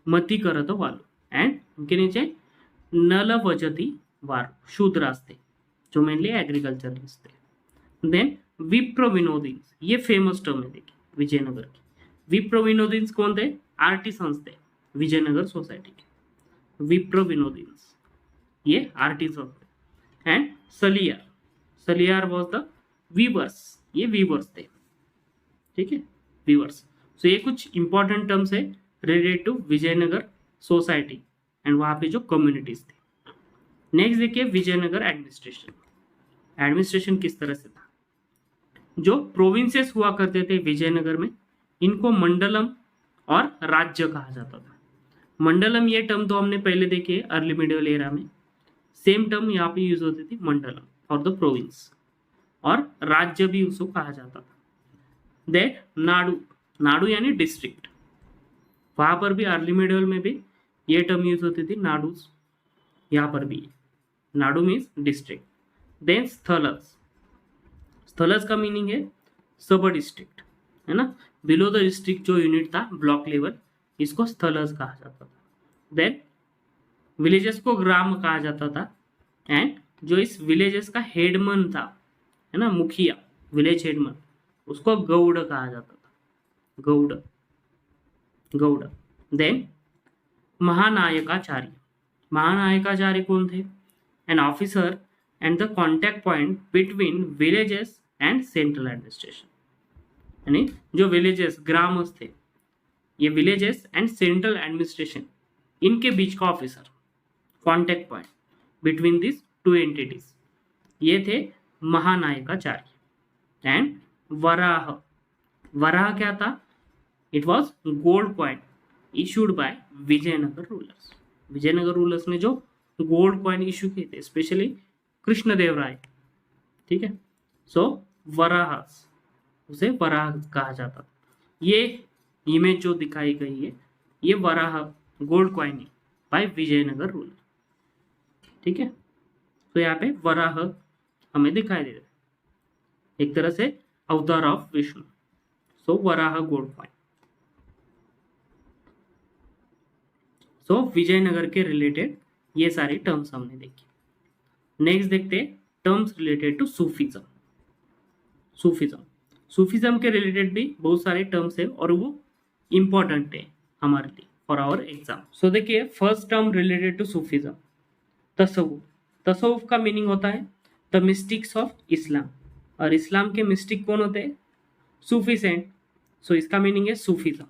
मती करत वालो, एंड उनके नीचे नलवजती वार, शूद्रास थे जो मेनली एग्रीकल्चरलिस्ट थे। देन विप्र विनोदिन्स, ये फेमस टर्म है देखिए विजयनगर की। विप्र विनोदिन्स कौन थे, आर्टिसंस थे विजयनगर सोसाइटी के, विप्र विनोदिन्स ये आर्टिसंस थे। And Saliyar, Saliyar was the weavers, ये वीवर्स थे, ठीक है, वीवर्स। सो ये कुछ इंपॉर्टेंट टर्म्स है related to Vijayanagar society and वहाँ पे जो कम्युनिटीज थे। नेक्स्ट देखिए विजयनगर एडमिनिस्ट्रेशन, एडमिनिस्ट्रेशन किस तरह से था। जो प्रोविंसेस हुआ करते थे विजयनगर में, इनको मंडलम और राज्य कहा जाता था। मंडलम ये टर्म तो हमने पहले देखे अर्ली मिडिवल एरा में, सेम टर्म यहाँ पे यूज होती थी मंडलम फॉर द प्रोविंस, और राज्य भी उसको कहा जाता था। दैट नाडु, नाडु यानी डिस्ट्रिक्ट, वहां पर भी अर्ली मिडिवल में भी ये टर्म यूज होती थी नाडुस, यहाँ पर भी नाडु मीन्स डिस्ट्रिक्ट। देन स्थलस, स्थलस का मीनिंग है सब डिस्ट्रिक्ट, है ना, बिलो द डिस्ट्रिक्ट जो यूनिट था ब्लॉक लेवल, इसको स्थलस कहा जाता था। देन विलेजेस को ग्राम कहा जाता था, एंड जो इस विलेजेस का हेडमन था, है ना, मुखिया, विलेज हेडमन, उसको गौड़ कहा जाता था, गौड़, गौड़। देन महानायकाचार्य। महानायकाचार्य कौन थे? An officer and the contact point between villages and central administration. यानी जो विलेजेस ग्राम्स थे, ये विलेजेस एंड सेंट्रल एडमिनिस्ट्रेशन, इनके बीच का officer, contact point between this two entities, ये थे महानायकाचार्य। एंड वराह, वराह क्या था? It was gold coin issued by Vijayanagar rulers. Vijayanagar rulers ने जो गोल्ड कॉइन इशू किए थे, स्पेशली कृष्णदेवराय, ठीक है। सो वराह, उसे वराह कहा जाता। ये इमेज जो दिखाई गई है, ये वराह गोल्ड कॉइन है बाय विजयनगर रूलर, ठीक है। तो यहाँ पे वराह हमें दिखाई दे रहा है, एक तरह से avatar of Vishnu. So Varaha gold coin. So Vijayanagar के रिलेटेड ये सारी टर्म्स हमने देखी। नेक्स्ट देखते हैं terms related to Sufism. Sufism के रिलेटेड भी बहुत सारे टर्म्स है और वो इंपॉर्टेंट है हमारे लिए फॉर आवर एग्जाम। सो देखिए, first term related to Sufism, tasawwuf. तसव्वुफ का मीनिंग होता है द मिस्टिक्स ऑफ इस्लाम, और इस्लाम के मिस्टिक कौन होते हैं? Sufi saint. सो इसका मीनिंग है सूफीज्म।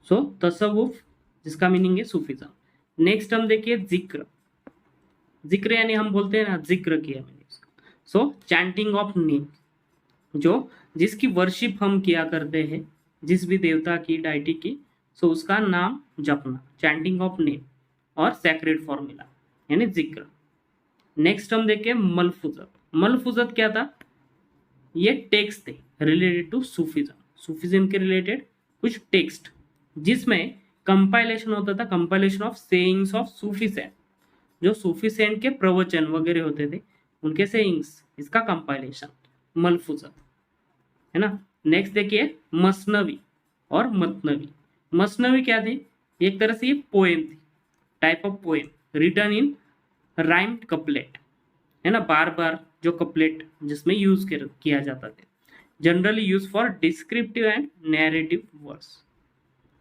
सो तसव्वुफ, जिसका मीनिंग है सूफीज्म। नेक्स्ट हम देखिए जिक्र। जिक्र यानी हम बोलते हैं ना, जिक्र किया मैंने इसका। सो चैंटिंग ऑफ नेम, जो जिसकी वर्शिप हम किया करते हैं, जिस भी देवता की, डाइटी की, सो उसका नाम जपना, चैंटिंग ऑफ नेम और सैक्रेड फॉर्मूला यानी जिक्र। नेक्स्ट हम देखें मलफूजत। मलफूजत क्या था? ये टेक्स्ट थे रिलेटेड टू सूफीज्म। सूफीज्म के रिलेटेड कुछ टेक्स्ट, जिसमें कंपाइलेशन होता था, compilation of sayings of Sufi saint. जो सूफी सेंट के प्रवचन वगैरह होते थे, उनके सेइंग्स, इसका कंपाइलेशन मलफूजत है ना। नेक्स्ट देखिए मसनवी और मतनवी। मसनवी क्या थी? एक तरह से ये पोएम थी, type of poem written in rhymed couplet, है ना, बार बार जो कपलेट जिसमें यूज किया जाता था, generally use for descriptive and narrative words,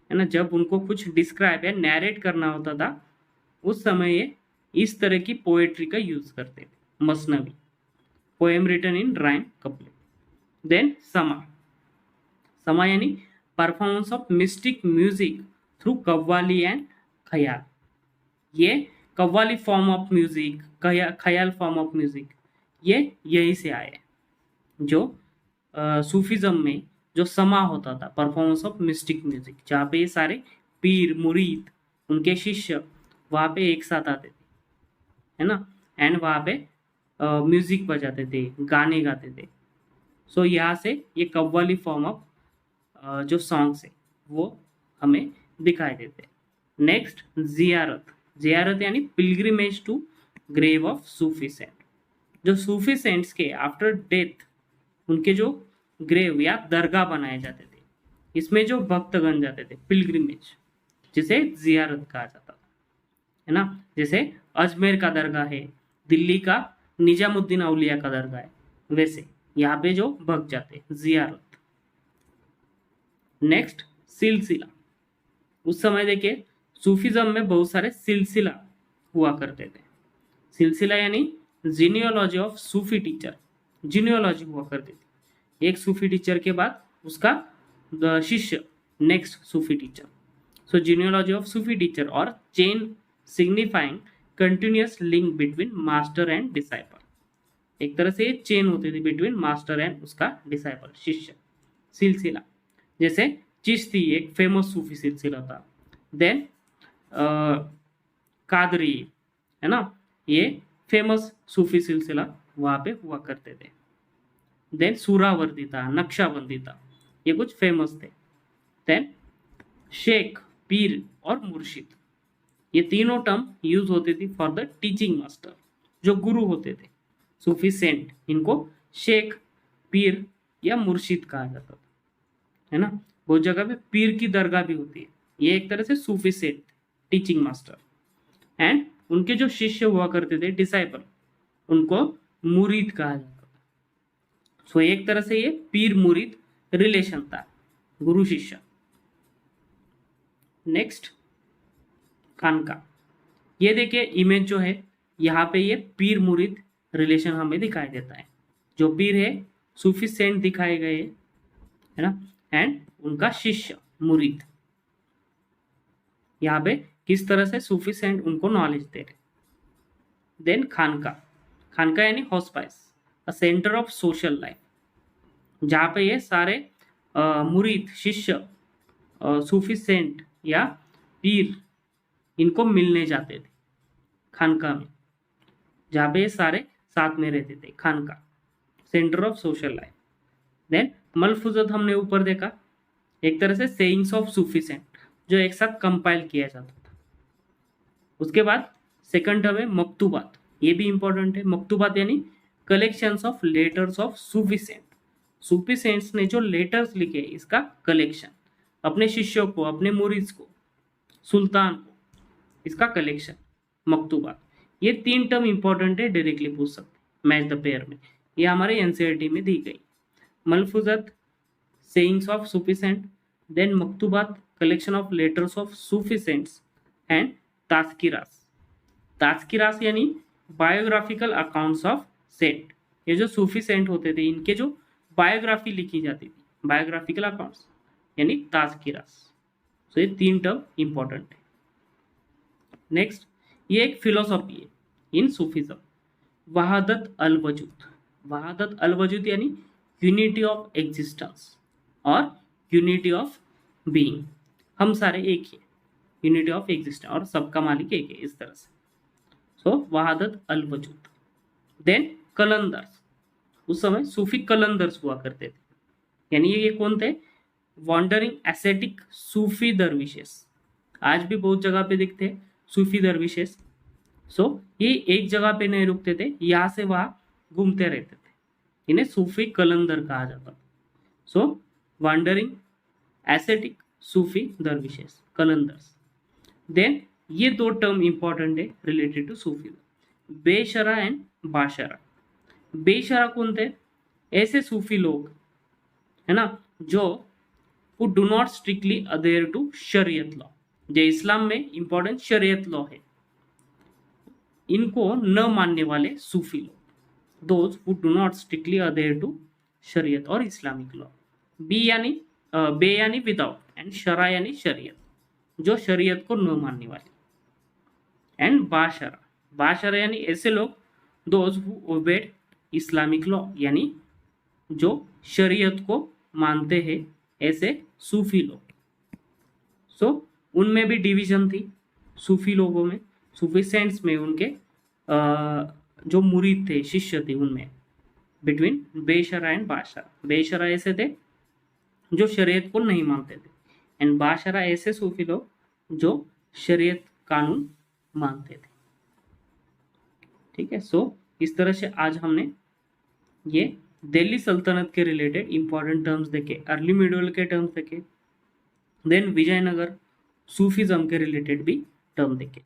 है ना। जब उनको कुछ डिस्क्राइब या नैरेट करना होता था, उस समय ये इस तरह की पोएट्री का यूज करते थे। Masnavi, poem written in rhyme couplet. Then sama. समा यानी performance of mystic music through qawwali and khayal. ये qawwali form of music, khayal form of music, ये यही से आए, जो सूफीज्म में जो समा होता था, परफॉर्मेंस ऑफ मिस्टिक म्यूजिक, जहाँ पे ये सारे पीर मुरीद, उनके शिष्य वहाँ पे एक साथ आते थे, है ना, एंड वहाँ पे म्यूजिक बजाते थे, गाने गाते थे। सो यहाँ से ये कव्वाली फॉर्म ऑफ जो सॉन्ग्स है वो हमें दिखाई देते हैं। नेक्स्ट जियारत। जियारत यानी pilgrimage to grave of Sufi saint. जो सूफी सेंट्स के आफ्टर डेथ उनके जो ग्रेव या दरगाह बनाए जाते थे, इसमें जो भक्तगण जाते थे, पिलग्रिमेज, जिसे जियारत कहा जाता है ना। जैसे अजमेर का दरगाह है, दिल्ली का निजामुद्दीन औलिया का दरगाह है, वैसे यहाँ पे जो भक्त जाते हैं, जियारत। नेक्स्ट सिलसिला। उस समय देखिए सूफीज्म में बहुत सारे सिलसिला हुआ करते थे। सिलसिला यानी genealogy of Sufi teacher, genealogy हुआ करती थी, एक सूफी टीचर के बाद उसका शिष्य, next Sufi teacher. So genealogy of Sufi teacher और chain signifying continuous link between master and disciple. एक तरह से चेन होती थी बिटवीन मास्टर एंड उसका डिसाइपल, शिष्य। सिलसिला जैसे चिश्ती एक फेमस सूफी सिलसिला था। देन कादरी, है ना, ये फेमस सूफी सिलसिला वहाँ पे हुआ करते थे। देन सूरावर्दी था, नक्शाबंदी था, ये कुछ फेमस थे। देन शेख, पीर और मुर्शिद, ये तीनों टर्म यूज होती थी फॉर द टीचिंग मास्टर, जो गुरु होते थे सूफी सेंट, इनको शेख, पीर या मुर्शिद कहा जाता था, है ना। बहुत जगह पे पीर की दरगाह भी होती है। ये एक तरह से Sufi saint, teaching master, and उनके जो शिष्य हुआ करते थे, डिसाइपल, उनको मुरीद कहा जाता था। सो एक तरह से ये पीर मुरीद रिलेशन था, गुरु शिष्य। नेक्स्ट खानका। ये देखिए इमेज जो है यहाँ पे ये पीर मुरीद रिलेशन हमें दिखाई देता है। जो पीर है सूफी सेंट दिखाए गए है ना, एंड उनका शिष्य मुरीद यहाँ पे किस तरह से सूफी सेंट उनको नॉलेज दे रहे। देन खानका, खानका यानी hospice, a centre of social life, जहाँ पे ये सारे मुरीद शिष्य सूफी सेंट या पीर इनको मिलने जाते थे खानका में, जहाँ पे ये सारे साथ में रहते थे। Khanqah centre of social life. Then malfuzat हमने ऊपर देखा, एक तरह से सेइंग्स ऑफ सूफी सेंट जो एक साथ कंपाइल किया जाता था। उसके बाद सेकंड टर्म है मकतूबात, ये भी इंपॉर्टेंट है। मकतूबात यानी collections of letters of Sufi saint, Sufi saints ने जो लेटर्स लिखे इसका कलेक्शन, अपने शिष्यों को, अपने मुरीद को, सुल्तान को, इसका कलेक्शन मकतूबात। ये 3 टर्म इंपॉर्टेंट है, डायरेक्टली पूछ सकते मैच द पेयर में, ये हमारे एनसीईआरटी में दी गई। Malfuzat sayings of Sufi saint, then maktubat collection of letters of Sufi saints, and tazkiras, tazkiras यानी बायोग्राफिकल अकाउंट्स ऑफ सेंट। ये जो सूफी सेंट होते थे इनके जो बायोग्राफी लिखी जाती थी, बायोग्राफिकल अकाउंट्स यानी तास्किरास। तो ये 3 टर्म इंपॉर्टेंट है। नेक्स्ट, ये एक फिलोसॉफी है इन सूफीज्म, वहादत अल वजूद। वहादत अल वजूद यानी यूनिटी ऑफ एग्जिस्टेंस और यूनिटी ऑफ बीइंग, हम सारे एक ही, यूनिटी ऑफ एग्जिस्टेंस और सबका मालिक एक है, इस तरह से। सो वहादत अल वजूद। देन कलंदर्स, उस समय सूफी कलंदर्स हुआ करते थे, यानी ये कौन थे? वॉन्डरिंग एसेटिक सूफी दरविशेस, आज भी बहुत जगह पे दिखते हैं सूफी दरविशेस। सो ये एक जगह पे नहीं रुकते थे, यहाँ से वहां घूमते रहते थे, इन्हें सूफी कलंदर कहा जाता था। सो वॉन्डरिंग एसेटिक सूफी दरविशेस, कलंदर्स। देन ये 2 टर्म इंपॉर्टेंट है रिलेटेड टू सूफी, बेशरा एंड बाशरा। बेशरा कौन थे? ऐसे सूफी लोग है ना जो who do not strictly adhere to शरीयत लॉ, जो इस्लाम में इंपॉर्टेंट शरीयत लॉ है इनको न मानने वाले सूफी लोग, those who do not strictly adhere to शरीयत और इस्लामिक लॉ। बे यानी विदाउट एंड शरा यानी शरीयत, जो शरीयत को न मानने वाले। एंड बाशरा, बाशरा यानी ऐसे लोग those who obeyed Islamic law, यानी जो शरीयत को मानते हैं ऐसे सूफी लोग। सो उनमें भी डिवीजन थी सूफी लोगों में, सूफी सेंट्स में, उनके जो मुरीद थे, शिष्य थे, उनमें बिटवीन बेशरा एंड बाशरा। बेशरा ऐसे थे जो शरीयत को नहीं मानते थे, एंड बाशरा ऐसे सूफी लोग जो शरीयत कानून मानते थे। ठीक है। सो इस तरह से आज हमने ये दिल्ली सल्तनत के रिलेटेड इंपॉर्टेंट टर्म्स देखे, अर्ली मिडिवल के टर्म्स देखे, देन विजयनगर सूफीज्म के रिलेटेड भी टर्म देखे।